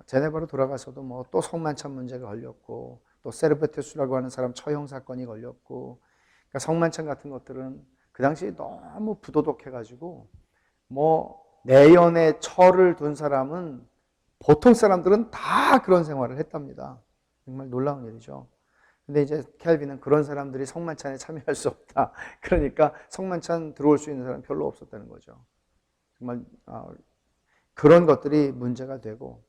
제네바로 돌아가서도 뭐 또 성만찬 문제가 걸렸고 또 세르베테수라고 하는 사람 처형 사건이 걸렸고, 그러니까 성만찬 같은 것들은 그 당시에 너무 부도덕해가지고 뭐 내연에 철을 둔 사람은 보통 사람들은 다 그런 생활을 했답니다. 정말 놀라운 일이죠. 근데 이제 캘빈은 그런 사람들이 성만찬에 참여할 수 없다. 그러니까 성만찬 들어올 수 있는 사람 별로 없었다는 거죠. 정말 그런 것들이 문제가 되고,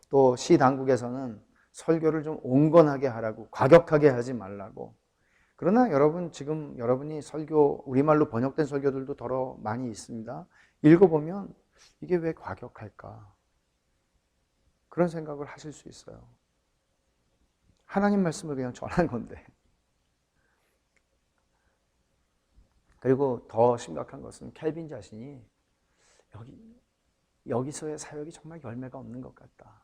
또 시 당국에서는 설교를 좀 온건하게 하라고, 과격하게 하지 말라고. 그러나 여러분, 지금 여러분이 설교, 우리말로 번역된 설교들도 더러 많이 있습니다. 읽어보면 이게 왜 과격할까? 그런 생각을 하실 수 있어요. 하나님 말씀을 그냥 전한 건데. 그리고 더 심각한 것은 캘빈 자신이 여기서의 사역이 정말 열매가 없는 것 같다.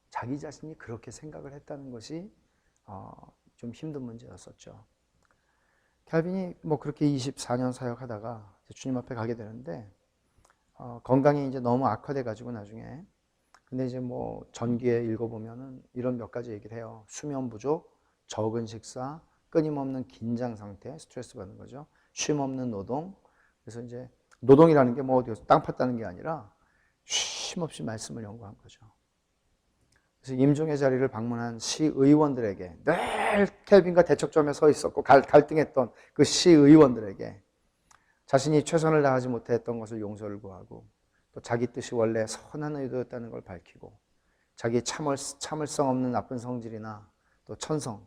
자기 자신이 그렇게 생각을 했다는 것이 좀 힘든 문제였었죠. 캘빈이 뭐 그렇게 24년 사역하다가 주님 앞에 가게 되는데 건강이 이제 너무 악화돼 가지고 나중에, 근데 이제 뭐 전기에 읽어보면은 이런 몇 가지 얘기를 해요. 수면 부족, 적은 식사, 끊임없는 긴장 상태, 스트레스 받는 거죠. 쉼 없는 노동. 그래서 이제 노동이라는 게 뭐 어디 땅 팠다는 게 아니라 쉼 없이 말씀을 연구한 거죠. 그래서 임종의 자리를 방문한 시의원들에게, 늘 켈빈과 대척점에 서 있었고 갈등했던 그 시의원들에게 자신이 최선을 다하지 못했던 것을 용서를 구하고, 또 자기 뜻이 원래 선한 의도였다는 걸 밝히고, 자기 참을성 없는 나쁜 성질이나 또 천성,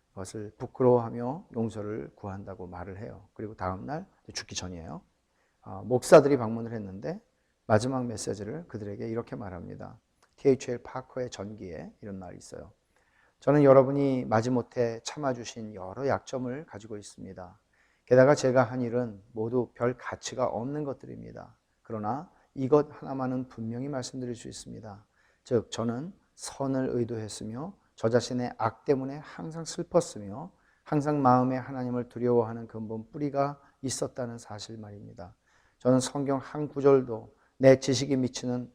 그것을 부끄러워하며 용서를 구한다고 말을 해요. 그리고 다음 날, 죽기 전이에요. 목사들이 방문을 했는데 마지막 메시지를 그들에게 이렇게 말합니다. THL 파커의 전기에 이런 말이 있어요. 저는 여러분이 마지못해 참아주신 여러 약점을 가지고 있습니다. 게다가 제가 한 일은 모두 별 가치가 없는 것들입니다. 그러나 이것 하나만은 분명히 말씀드릴 수 있습니다. 즉, 저는 선을 의도했으며 저 자신의 악 때문에 항상 슬펐으며 항상 마음에 하나님을 두려워하는 근본 뿌리가 있었다는 사실 말입니다. 저는 성경 한 구절도 내 지식이 미치는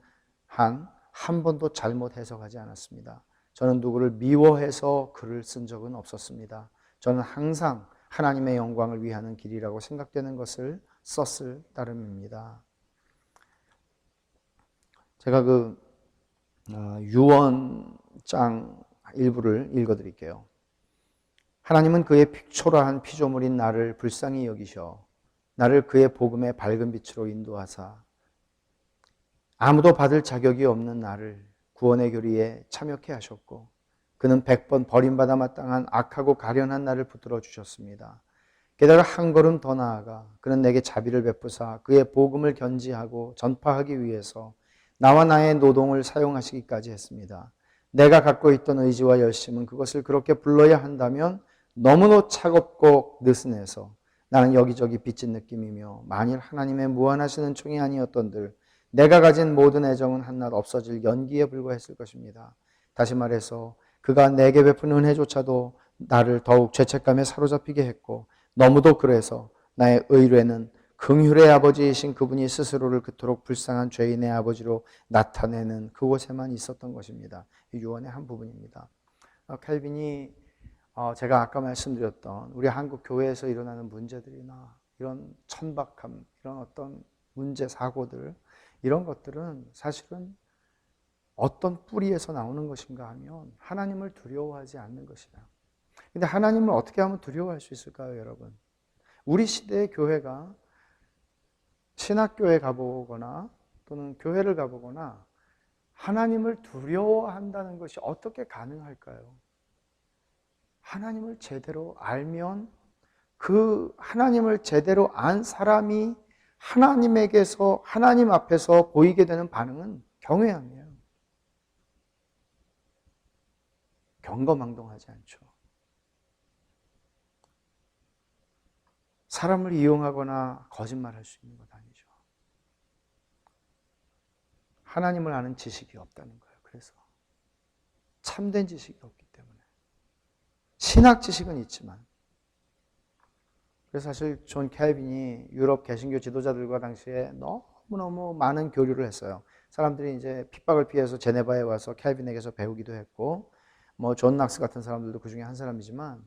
한 번도 잘못 해석하지 않았습니다. 저는 누구를 미워해서 글을 쓴 적은 없었습니다. 저는 항상 하나님의 영광을 위하는 길이라고 생각되는 것을 썼을 따름입니다. 제가 그 유언장 일부를 읽어드릴게요. 하나님은 그의 초라한 피조물인 나를 불쌍히 여기셔 나를 그의 복음의 밝은 빛으로 인도하사 아무도 받을 자격이 없는 나를 구원의 교리에 참여케 하셨고, 그는 100번 버림받아 마땅한 악하고 가련한 나를 붙들어 주셨습니다. 게다가 한 걸음 더 나아가 그는 내게 자비를 베푸사 그의 복음을 견지하고 전파하기 위해서 나와 나의 노동을 사용하시기까지 했습니다. 내가 갖고 있던 의지와 열심은 그것을 그렇게 불러야 한다면 너무도 차갑고 느슨해서 나는 여기저기 빚진 느낌이며 만일 하나님의 무한하시는 총이 아니었던들 내가 가진 모든 애정은 한낱 없어질 연기에 불과했을 것입니다. 다시 말해서 그가 내게 베푼 은혜조차도 나를 더욱 죄책감에 사로잡히게 했고 너무도 그래서 나의 의뢰는 긍휼의 아버지이신 그분이 스스로를 그토록 불쌍한 죄인의 아버지로 나타내는 그곳에만 있었던 것입니다. 이 유언의 한 부분입니다. 칼빈이 제가 아까 말씀드렸던 우리 한국 교회에서 일어나는 문제들이나 이런 천박함, 이런 어떤 문제, 사고들, 이런 것들은 사실은 어떤 뿌리에서 나오는 것인가 하면 하나님을 두려워하지 않는 것이다. 근데 하나님을 어떻게 하면 두려워할 수 있을까요, 여러분? 우리 시대의 교회가 신학교에 가보거나 또는 교회를 가보거나 하나님을 두려워한다는 것이 어떻게 가능할까요? 하나님을 제대로 알면 그 하나님을 제대로 안 사람이 하나님에게서, 하나님 앞에서 보이게 되는 반응은 경외함이에요. 경거망동하지 않죠. 사람을 이용하거나 거짓말할 수 있는 것 아니죠. 하나님을 아는 지식이 없다는 거예요. 그래서 참된 지식이 없기 때문에. 신학 지식은 있지만. 그래서 사실 존 캘빈이 유럽 개신교 지도자들과 당시에 너무너무 많은 교류를 했어요. 사람들이 이제 핍박을 피해서 제네바에 와서 캘빈에게서 배우기도 했고, 뭐 존 낙스 같은 사람들도 그 중에 한 사람이지만,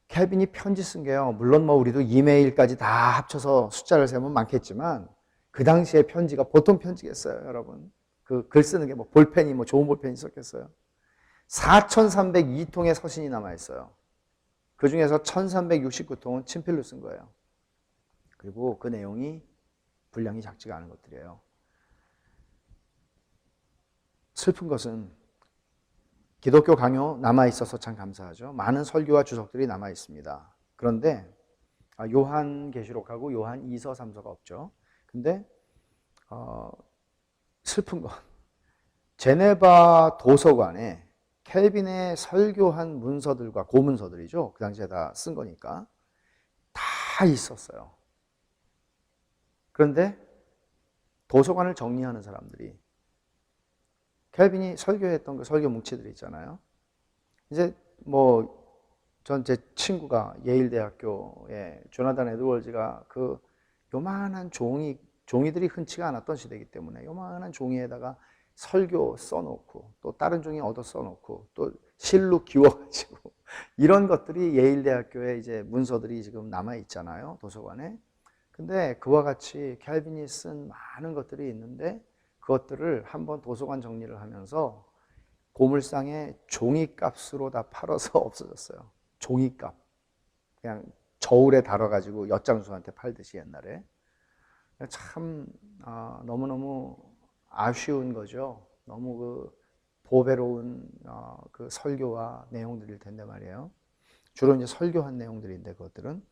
캘빈이 편지 쓴 게요, 물론 뭐 우리도 이메일까지 다 합쳐서 숫자를 세면 많겠지만 그 당시에 편지가 보통 편지겠어요, 여러분. 그 글 쓰는 게 뭐 볼펜이 뭐 좋은 볼펜이 있었겠어요. 4,302통의 서신이 남아 있어요. 그 중에서 1,369통은 친필로 쓴 거예요. 그리고 그 내용이 분량이 작지가 않은 것들이에요. 슬픈 것은 기독교 강요 남아있어서 참 감사하죠. 많은 설교와 주석들이 남아있습니다. 그런데 요한계시록하고 요한 2서 3서가 없죠. 근데 슬픈 건 제네바 도서관에 캘빈의 설교한 문서들과 고문서들이죠. 그 당시에 다 쓴 거니까 다 있었어요. 그런데 도서관을 정리하는 사람들이 캘빈이 설교했던 그 설교 뭉치들이 있잖아요. 이제 뭐 전 제 친구가 예일대학교에 조나단 에드월즈가 그 요만한 종이들이 흔치가 않았던 시대이기 때문에 요만한 종이에다가 설교 써놓고 또 다른 종이 얻어 써놓고 또 실로 기워가지고 이런 것들이 예일대학교에 이제 문서들이 지금 남아 있잖아요, 도서관에. 근데 그와 같이 캘빈이 쓴 많은 것들이 있는데 그것들을 한번 도서관 정리를 하면서 고물상에 종이값으로 다 팔아서 없어졌어요. 종이값. 그냥 저울에 달아가지고 엿장수한테 팔듯이 옛날에. 참 너무너무 아쉬운 거죠. 너무 그 보배로운 그 설교와 내용들일 텐데 말이에요. 주로 이제 설교한 내용들인데 그것들은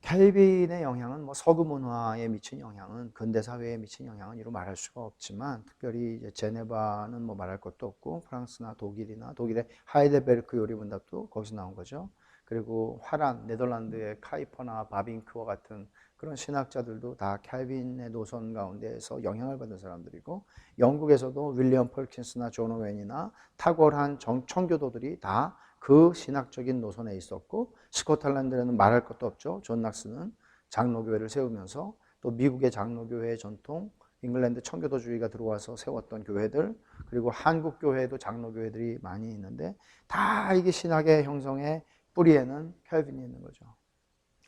캘빈의 영향은 뭐 서구 문화에 미친 영향은 근대 사회에 미친 영향은 이루 말할 수가 없지만 특별히 이제 제네바는 뭐 말할 것도 없고 프랑스나 독일의 하이델베르크 요리문답도 거기서 나온 거죠. 그리고 화란 네덜란드의 카이퍼나 바빙크와 같은 그런 신학자들도 다 캘빈의 노선 가운데에서 영향을 받은 사람들이고 영국에서도 윌리엄 펄킨스나 존 오웬이나 탁월한 청교도들이 다 그 신학적인 노선에 있었고 스코틀랜드에는 말할 것도 없죠. 존 낙스는 장로교회를 세우면서 또 미국의 장로교회의 전통, 잉글랜드 청교도주의가 들어와서 세웠던 교회들, 그리고 한국 교회에도 장로교회들이 많이 있는데 다 이게 신학의 형성의 뿌리에는 캘빈이 있는 거죠.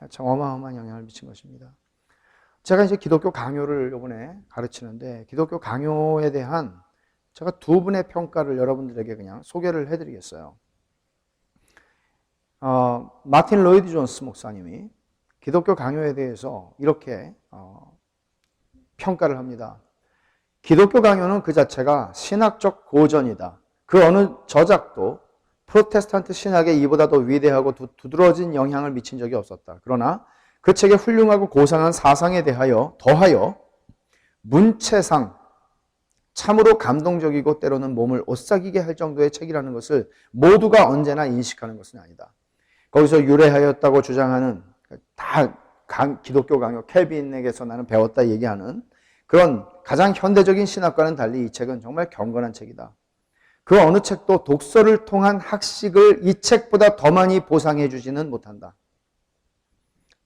참 어마어마한 영향을 미친 것입니다. 제가 이제 기독교 강요를 이번에 가르치는데 기독교 강요에 대한 제가 두 분의 평가를 여러분들에게 그냥 소개를 해드리겠어요. 마틴 로이드 존스 목사님이 기독교 강요에 대해서 이렇게 평가를 합니다. 기독교 강요는 그 자체가 신학적 고전이다. 그 어느 저작도 프로테스탄트 신학에 이보다 더 위대하고 두드러진 영향을 미친 적이 없었다. 그러나 그 책의 훌륭하고 고상한 사상에 대하여 더하여 문체상 참으로 감동적이고 때로는 몸을 오싹이게 할 정도의 책이라는 것을 모두가 언제나 인식하는 것은 아니다. 거기서 유래하였다고 주장하는 다 기독교 강요 켈빈에게서 나는 배웠다 얘기하는 그런 가장 현대적인 신학과는 달리 이 책은 정말 경건한 책이다. 그 어느 책도 독서를 통한 학식을 이 책보다 더 많이 보상해 주지는 못한다.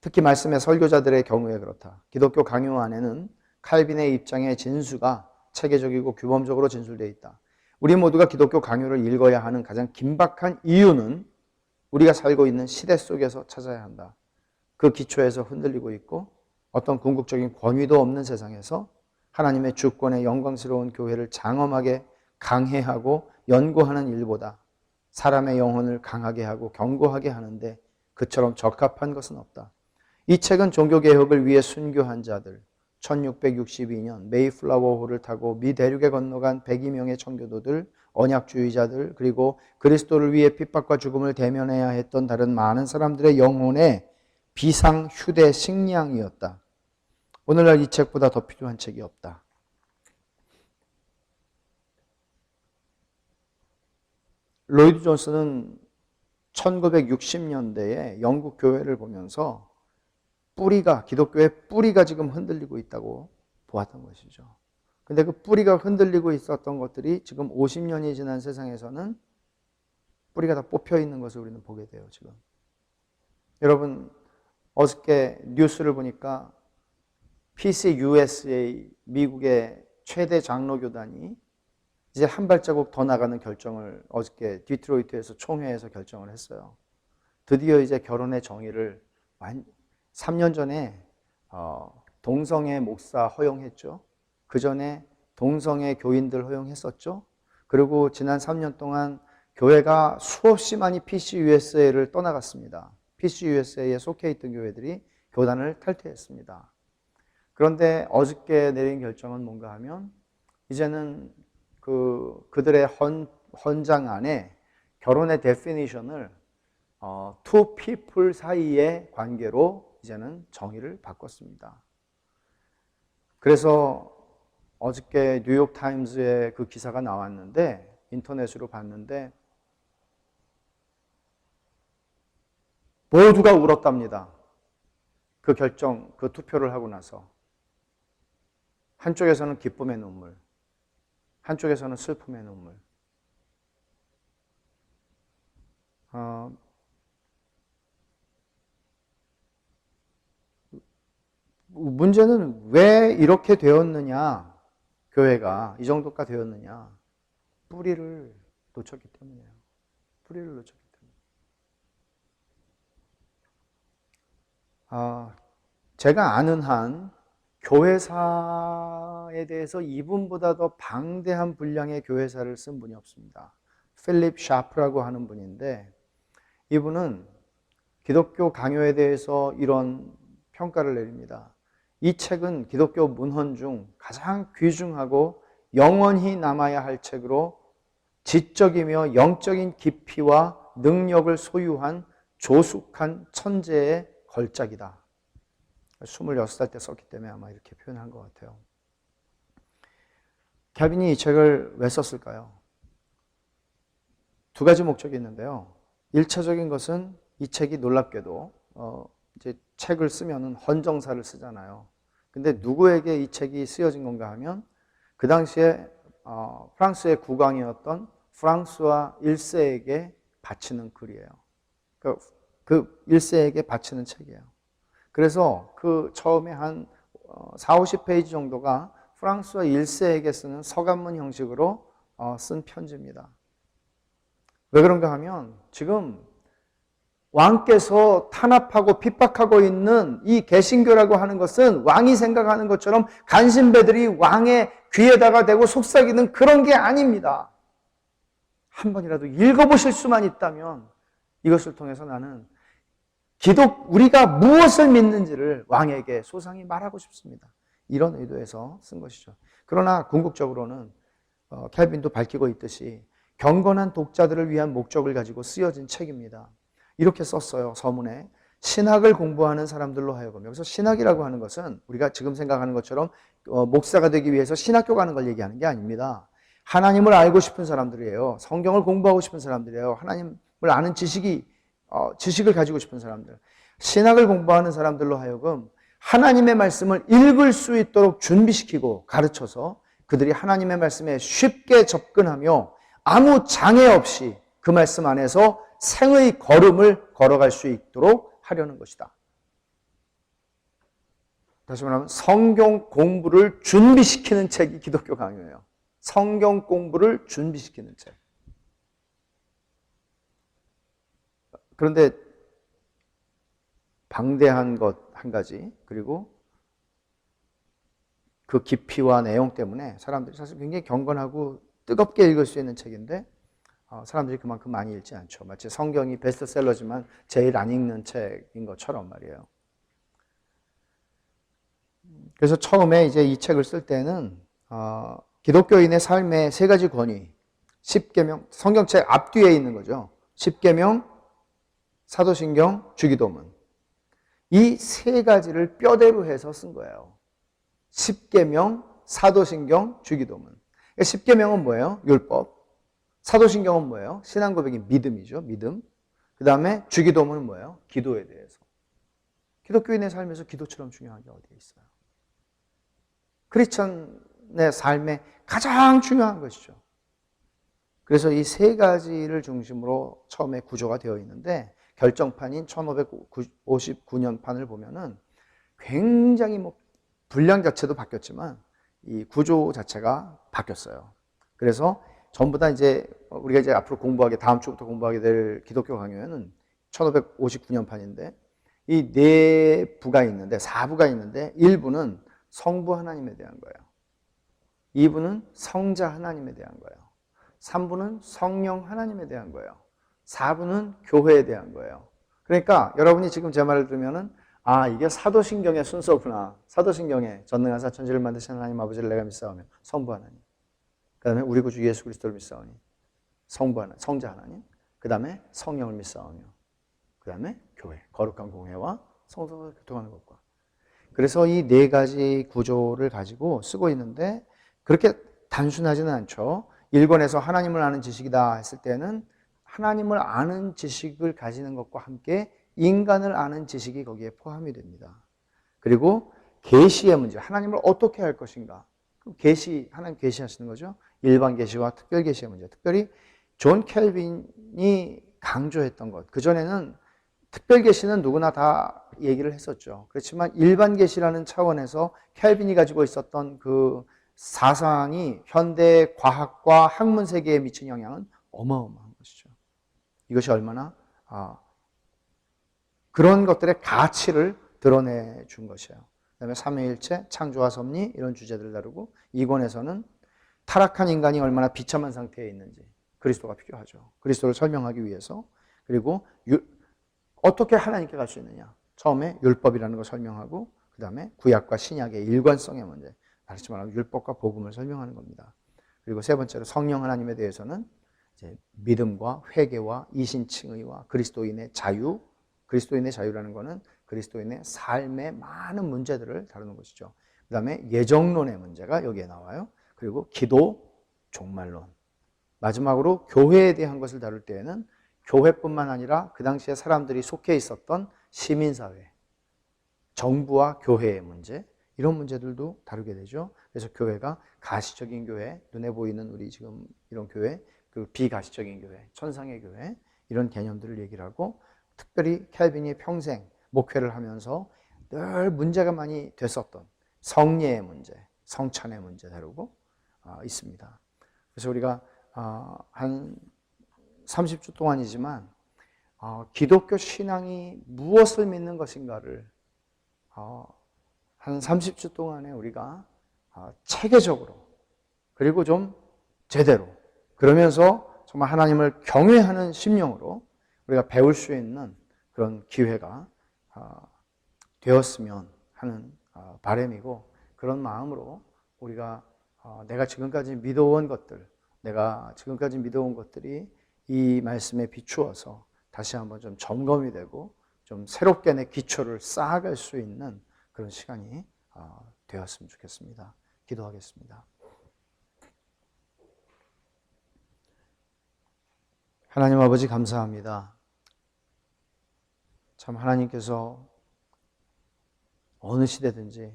특히 말씀의 설교자들의 경우에 그렇다. 기독교 강요 안에는 칼빈의 입장의 진수가 체계적이고 규범적으로 진술되어 있다. 우리 모두가 기독교 강요를 읽어야 하는 가장 긴박한 이유는 우리가 살고 있는 시대 속에서 찾아야 한다. 그 기초에서 흔들리고 있고 어떤 궁극적인 권위도 없는 세상에서 하나님의 주권의 영광스러운 교회를 장엄하게 강해하고 연구하는 일보다 사람의 영혼을 강하게 하고 견고하게 하는데 그처럼 적합한 것은 없다. 이 책은 종교개혁을 위해 순교한 자들, 1662년 메이플라워호를 타고 미 대륙에 건너간 102명의 청교도들, 언약주의자들, 그리고 그리스도를 위해 핍박과 죽음을 대면해야 했던 다른 많은 사람들의 영혼의 비상 휴대 식량이었다. 오늘날 이 책보다 더 필요한 책이 없다. 로이드 존슨은 1960년대에 영국 교회를 보면서 기독교의 뿌리가 지금 흔들리고 있다고 보았던 것이죠. 근데 그 뿌리가 흔들리고 있었던 것들이 지금 50년이 지난 세상에서는 뿌리가 다 뽑혀 있는 것을 우리는 보게 돼요, 지금. 여러분, 어저께 뉴스를 보니까 PCUSA, 미국의 최대 장로교단이 이제 한 발자국 더 나가는 결정을 어저께 디트로이트에서 총회에서 결정을 했어요. 드디어 이제 결혼의 정의를 3년 전에 동성애 목사 허용했죠. 그 전에 동성애 교인들 허용했었죠. 그리고 지난 3년 동안 교회가 수없이 많이 PCUSA를 떠나갔습니다. PCUSA에 속해 있던 교회들이 교단을 탈퇴했습니다. 그런데 어저께 내린 결정은 뭔가 하면 이제는 그들의 헌장 안에 결혼의 데피니션을 two people 사이의 관계로 이제는 정의를 바꿨습니다. 그래서 어저께 뉴욕타임즈에 그 기사가 나왔는데 인터넷으로 봤는데 모두가 울었답니다. 그 결정, 그 투표를 하고 나서. 한쪽에서는 기쁨의 눈물, 한쪽에서는 슬픔의 눈물. 문제는 왜 이렇게 되었느냐, 교회가 이 정도가 되었느냐. 뿌리를 놓쳤기 때문이에요. 뿌리를 놓쳤기 때문에. 제가 아는 한 교회사에 대해서 이분보다 더 방대한 분량의 교회사를 쓴 분이 없습니다. 필립 샤프라고 하는 분인데 이분은 기독교 강요에 대해서 이런 평가를 내립니다. 이 책은 기독교 문헌 중 가장 귀중하고 영원히 남아야 할 책으로 지적이며 영적인 깊이와 능력을 소유한 조숙한 천재의 걸작이다. 26살 때 썼기 때문에 아마 이렇게 표현한 것 같아요. 캘빈이 이 책을 왜 썼을까요? 두 가지 목적이 있는데요. 1차적인 것은 이 책이 놀랍게도 이제 책을 쓰면은 헌정사를 쓰잖아요. 근데 누구에게 이 책이 쓰여진 건가 하면 그 당시에 프랑스의 국왕이었던 프랑스와 1세에게 바치는 글이에요. 그 1세에게 바치는 책이에요. 그래서 그 처음에 한 40, 50페이지 정도가 프랑스와 1세에게 쓰는 서간문 형식으로 쓴 편지입니다. 왜 그런가 하면 지금 왕께서 탄압하고 핍박하고 있는 이 개신교라고 하는 것은 왕이 생각하는 것처럼 간신배들이 왕의 귀에다가 대고 속삭이는 그런 게 아닙니다. 한 번이라도 읽어보실 수만 있다면 이것을 통해서 나는 우리가 무엇을 믿는지를 왕에게 소상히 말하고 싶습니다. 이런 의도에서 쓴 것이죠. 그러나 궁극적으로는 캘빈도 밝히고 있듯이 경건한 독자들을 위한 목적을 가지고 쓰여진 책입니다. 이렇게 썼어요. 서문에. 신학을 공부하는 사람들로 하여금. 여기서 신학이라고 하는 것은 우리가 지금 생각하는 것처럼 목사가 되기 위해서 신학교 가는 걸 얘기하는 게 아닙니다. 하나님을 알고 싶은 사람들이에요. 성경을 공부하고 싶은 사람들이에요. 하나님을 아는 지식이 지식을 가지고 싶은 사람들, 신학을 공부하는 사람들로 하여금 하나님의 말씀을 읽을 수 있도록 준비시키고 가르쳐서 그들이 하나님의 말씀에 쉽게 접근하며 아무 장애 없이 그 말씀 안에서 생의 걸음을 걸어갈 수 있도록 하려는 것이다. 다시 말하면 성경 공부를 준비시키는 책이 기독교 강요예요. 성경 공부를 준비시키는 책. 그런데 방대한 것 한 가지, 그리고 그 깊이와 내용 때문에 사람들이 사실 굉장히 경건하고 뜨겁게 읽을 수 있는 책인데 사람들이 그만큼 많이 읽지 않죠. 마치 성경이 베스트셀러지만 제일 안 읽는 책인 것처럼 말이에요. 그래서 처음에 이제 이 책을 쓸 때는 기독교인의 삶의 세 가지 권위, 십계명, 성경책 앞뒤에 있는 거죠. 십계명, 사도신경, 주기도문. 이 세 가지를 뼈대로 해서 쓴 거예요. 십계명, 사도신경, 주기도문. 십계명은 뭐예요? 율법. 사도신경은 뭐예요? 신앙고백이 믿음이죠. 믿음. 그 다음에 주기도문은 뭐예요? 기도에 대해서. 기독교인의 삶에서 기도처럼 중요한 게 어디에 있어요? 크리스천의 삶에 가장 중요한 것이죠. 그래서 이 세 가지를 중심으로 처음에 구조가 되어 있는데 결정판인 1559년판을 보면은 굉장히 분량 자체도 바뀌었지만 이 구조 자체가 바뀌었어요. 그래서 전부 다 이제 우리가 이제 앞으로 다음 주부터 공부하게 될 기독교 강요에는 1559년판인데 이 네 부가 있는데 4부가 있는데 1부는 성부 하나님에 대한 거예요. 2부는 성자 하나님에 대한 거예요. 3부는 성령 하나님에 대한 거예요. 4부는 교회에 대한 거예요. 그러니까 여러분이 지금 제 말을 들으면은 이게 사도신경의 순서구나. 사도신경에 전능하사 천지를 만드신 하나님 아버지를 내가 믿사오며 성부 하나님. 그 다음에 우리 구주 예수 그리스도를 믿사오니 성부 하나님, 성자 하나님. 그 다음에 성령을 믿사오며 그 다음에 교회, 거룩한 공회와 성도가 교통하는 것과. 그래서 이 네 가지 구조를 가지고 쓰고 있는데 그렇게 단순하지는 않죠. 1권에서 하나님을 아는 지식이다 했을 때는 하나님을 아는 지식을 가지는 것과 함께 인간을 아는 지식이 거기에 포함이 됩니다. 그리고 계시의 문제, 하나님을 어떻게 할 것인가. 하나님 계시하시는 거죠. 일반 계시와 특별 계시의 문제. 특별히 존 켈빈이 강조했던 것. 그전에는 특별 계시는 누구나 다 얘기를 했었죠. 그렇지만 일반 계시라는 차원에서 켈빈이 가지고 있었던 그 사상이 현대 과학과 학문 세계에 미친 영향은 어마어마한 것이죠. 이것이 얼마나 그런 것들의 가치를 드러내 준 것이에요. 그 다음에 삼위일체, 창조와 섭리 이런 주제들을 다루고 2권에서는 타락한 인간이 얼마나 비참한 상태에 있는지 그리스도가 필요하죠. 그리스도를 설명하기 위해서. 그리고 어떻게 하나님께 갈 수 있느냐. 처음에 율법이라는 걸 설명하고 그 다음에 구약과 신약의 일관성의 문제. 다시 말하면 율법과 복음을 설명하는 겁니다. 그리고 세 번째로 성령 하나님에 대해서는 이제 믿음과 회개와 이신칭의와 그리스도인의 자유, 그리스도인의 자유라는 것은 그리스도인의 삶의 많은 문제들을 다루는 것이죠. 그 다음에 예정론의 문제가 여기에 나와요. 그리고 기도, 종말론. 마지막으로 교회에 대한 것을 다룰 때에는 교회뿐만 아니라 그 당시에 사람들이 속해 있었던 시민사회, 정부와 교회의 문제, 이런 문제들도 다루게 되죠. 그래서 교회가 가시적인 교회, 눈에 보이는 우리 지금 이런 교회, 그 비가시적인 교회, 천상의 교회, 이런 개념들을 얘기를 하고 특별히 켈빈이 평생 목회를 하면서 늘 문제가 많이 됐었던 성례의 문제, 성찬의 문제 다루고 있습니다. 그래서 우리가 한 30주 동안이지만 기독교 신앙이 무엇을 믿는 것인가를 한 30주 동안에 우리가 체계적으로 그리고 좀 제대로 그러면서 정말 하나님을 경외하는 심령으로 우리가 배울 수 있는 그런 기회가 되었으면 하는 바람이고 그런 마음으로 우리가 내가 지금까지 믿어온 것들이 이 말씀에 비추어서 다시 한번 좀 점검이 되고 좀 새롭게 내 기초를 쌓아갈 수 있는 그런 시간이 되었으면 좋겠습니다. 기도하겠습니다. 하나님 아버지 감사합니다. 참 하나님께서 어느 시대든지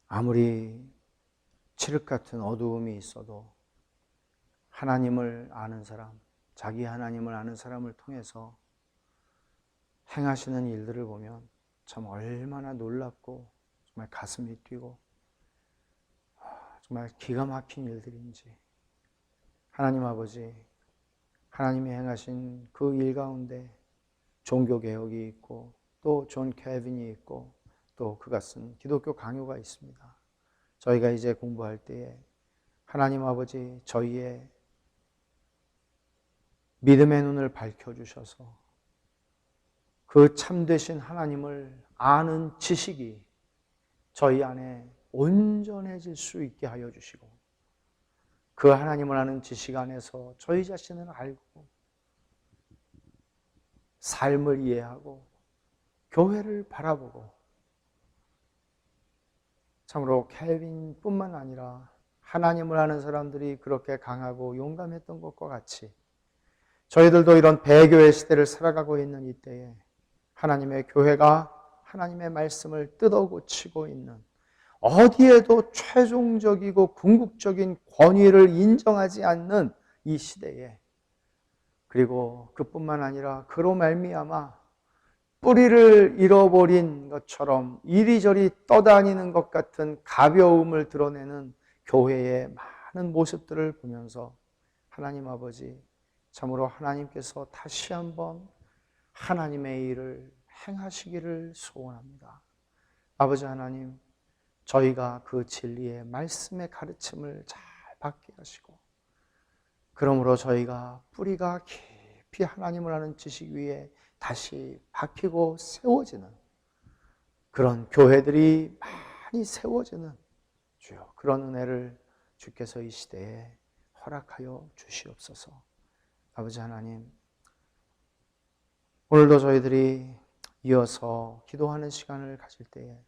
아무리 칠흑 같은 어두움이 있어도 하나님을 아는 사람, 자기 하나님을 아는 사람을 통해서 행하시는 일들을 보면 참 얼마나 놀랍고 정말 가슴이 뛰고 정말 기가 막힌 일들인지, 하나님 아버지, 하나님이 행하신 그 일 가운데 종교개혁이 있고 또 존 케빈이 있고 또 그가 쓴 기독교 강요가 있습니다. 저희가 이제 공부할 때에 하나님 아버지 저희의 믿음의 눈을 밝혀주셔서 그 참되신 하나님을 아는 지식이 저희 안에 온전해질 수 있게 하여 주시고, 그 하나님을 아는 지식 안에서 저희 자신을 알고 삶을 이해하고 교회를 바라보고, 참으로 켈빈뿐만 아니라 하나님을 아는 사람들이 그렇게 강하고 용감했던 것과 같이 저희들도 이런 배교의 시대를 살아가고 있는 이때에 하나님의 교회가 하나님의 말씀을 뜯어고치고 있는, 어디에도 최종적이고 궁극적인 권위를 인정하지 않는 이 시대에, 그리고 그뿐만 아니라 그로 말미암아 뿌리를 잃어버린 것처럼 이리저리 떠다니는 것 같은 가벼움을 드러내는 교회의 많은 모습들을 보면서 하나님 아버지, 참으로 하나님께서 다시 한번 하나님의 일을 행하시기를 소원합니다. 아버지 하나님, 저희가 그 진리의 말씀의 가르침을 잘 받게 하시고, 그러므로 저희가 뿌리가 깊이 하나님을 아는 지식 위에 다시 박히고 세워지는 그런 교회들이 많이 세워지는, 주여 그런 은혜를 주께서 이 시대에 허락하여 주시옵소서. 아버지 하나님, 오늘도 저희들이 이어서 기도하는 시간을 가질 때에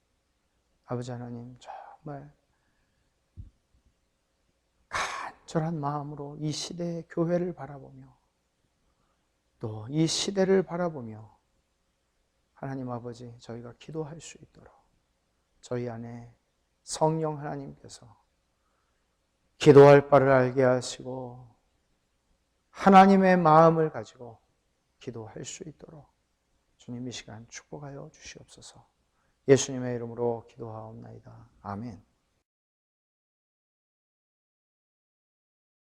아버지 하나님, 정말 간절한 마음으로 이 시대의 교회를 바라보며 또 이 시대를 바라보며 하나님 아버지, 저희가 기도할 수 있도록 저희 안에 성령 하나님께서 기도할 바를 알게 하시고 하나님의 마음을 가지고 기도할 수 있도록 주님 이 시간 축복하여 주시옵소서. 예수님의 이름으로 기도하옵나이다. 아멘.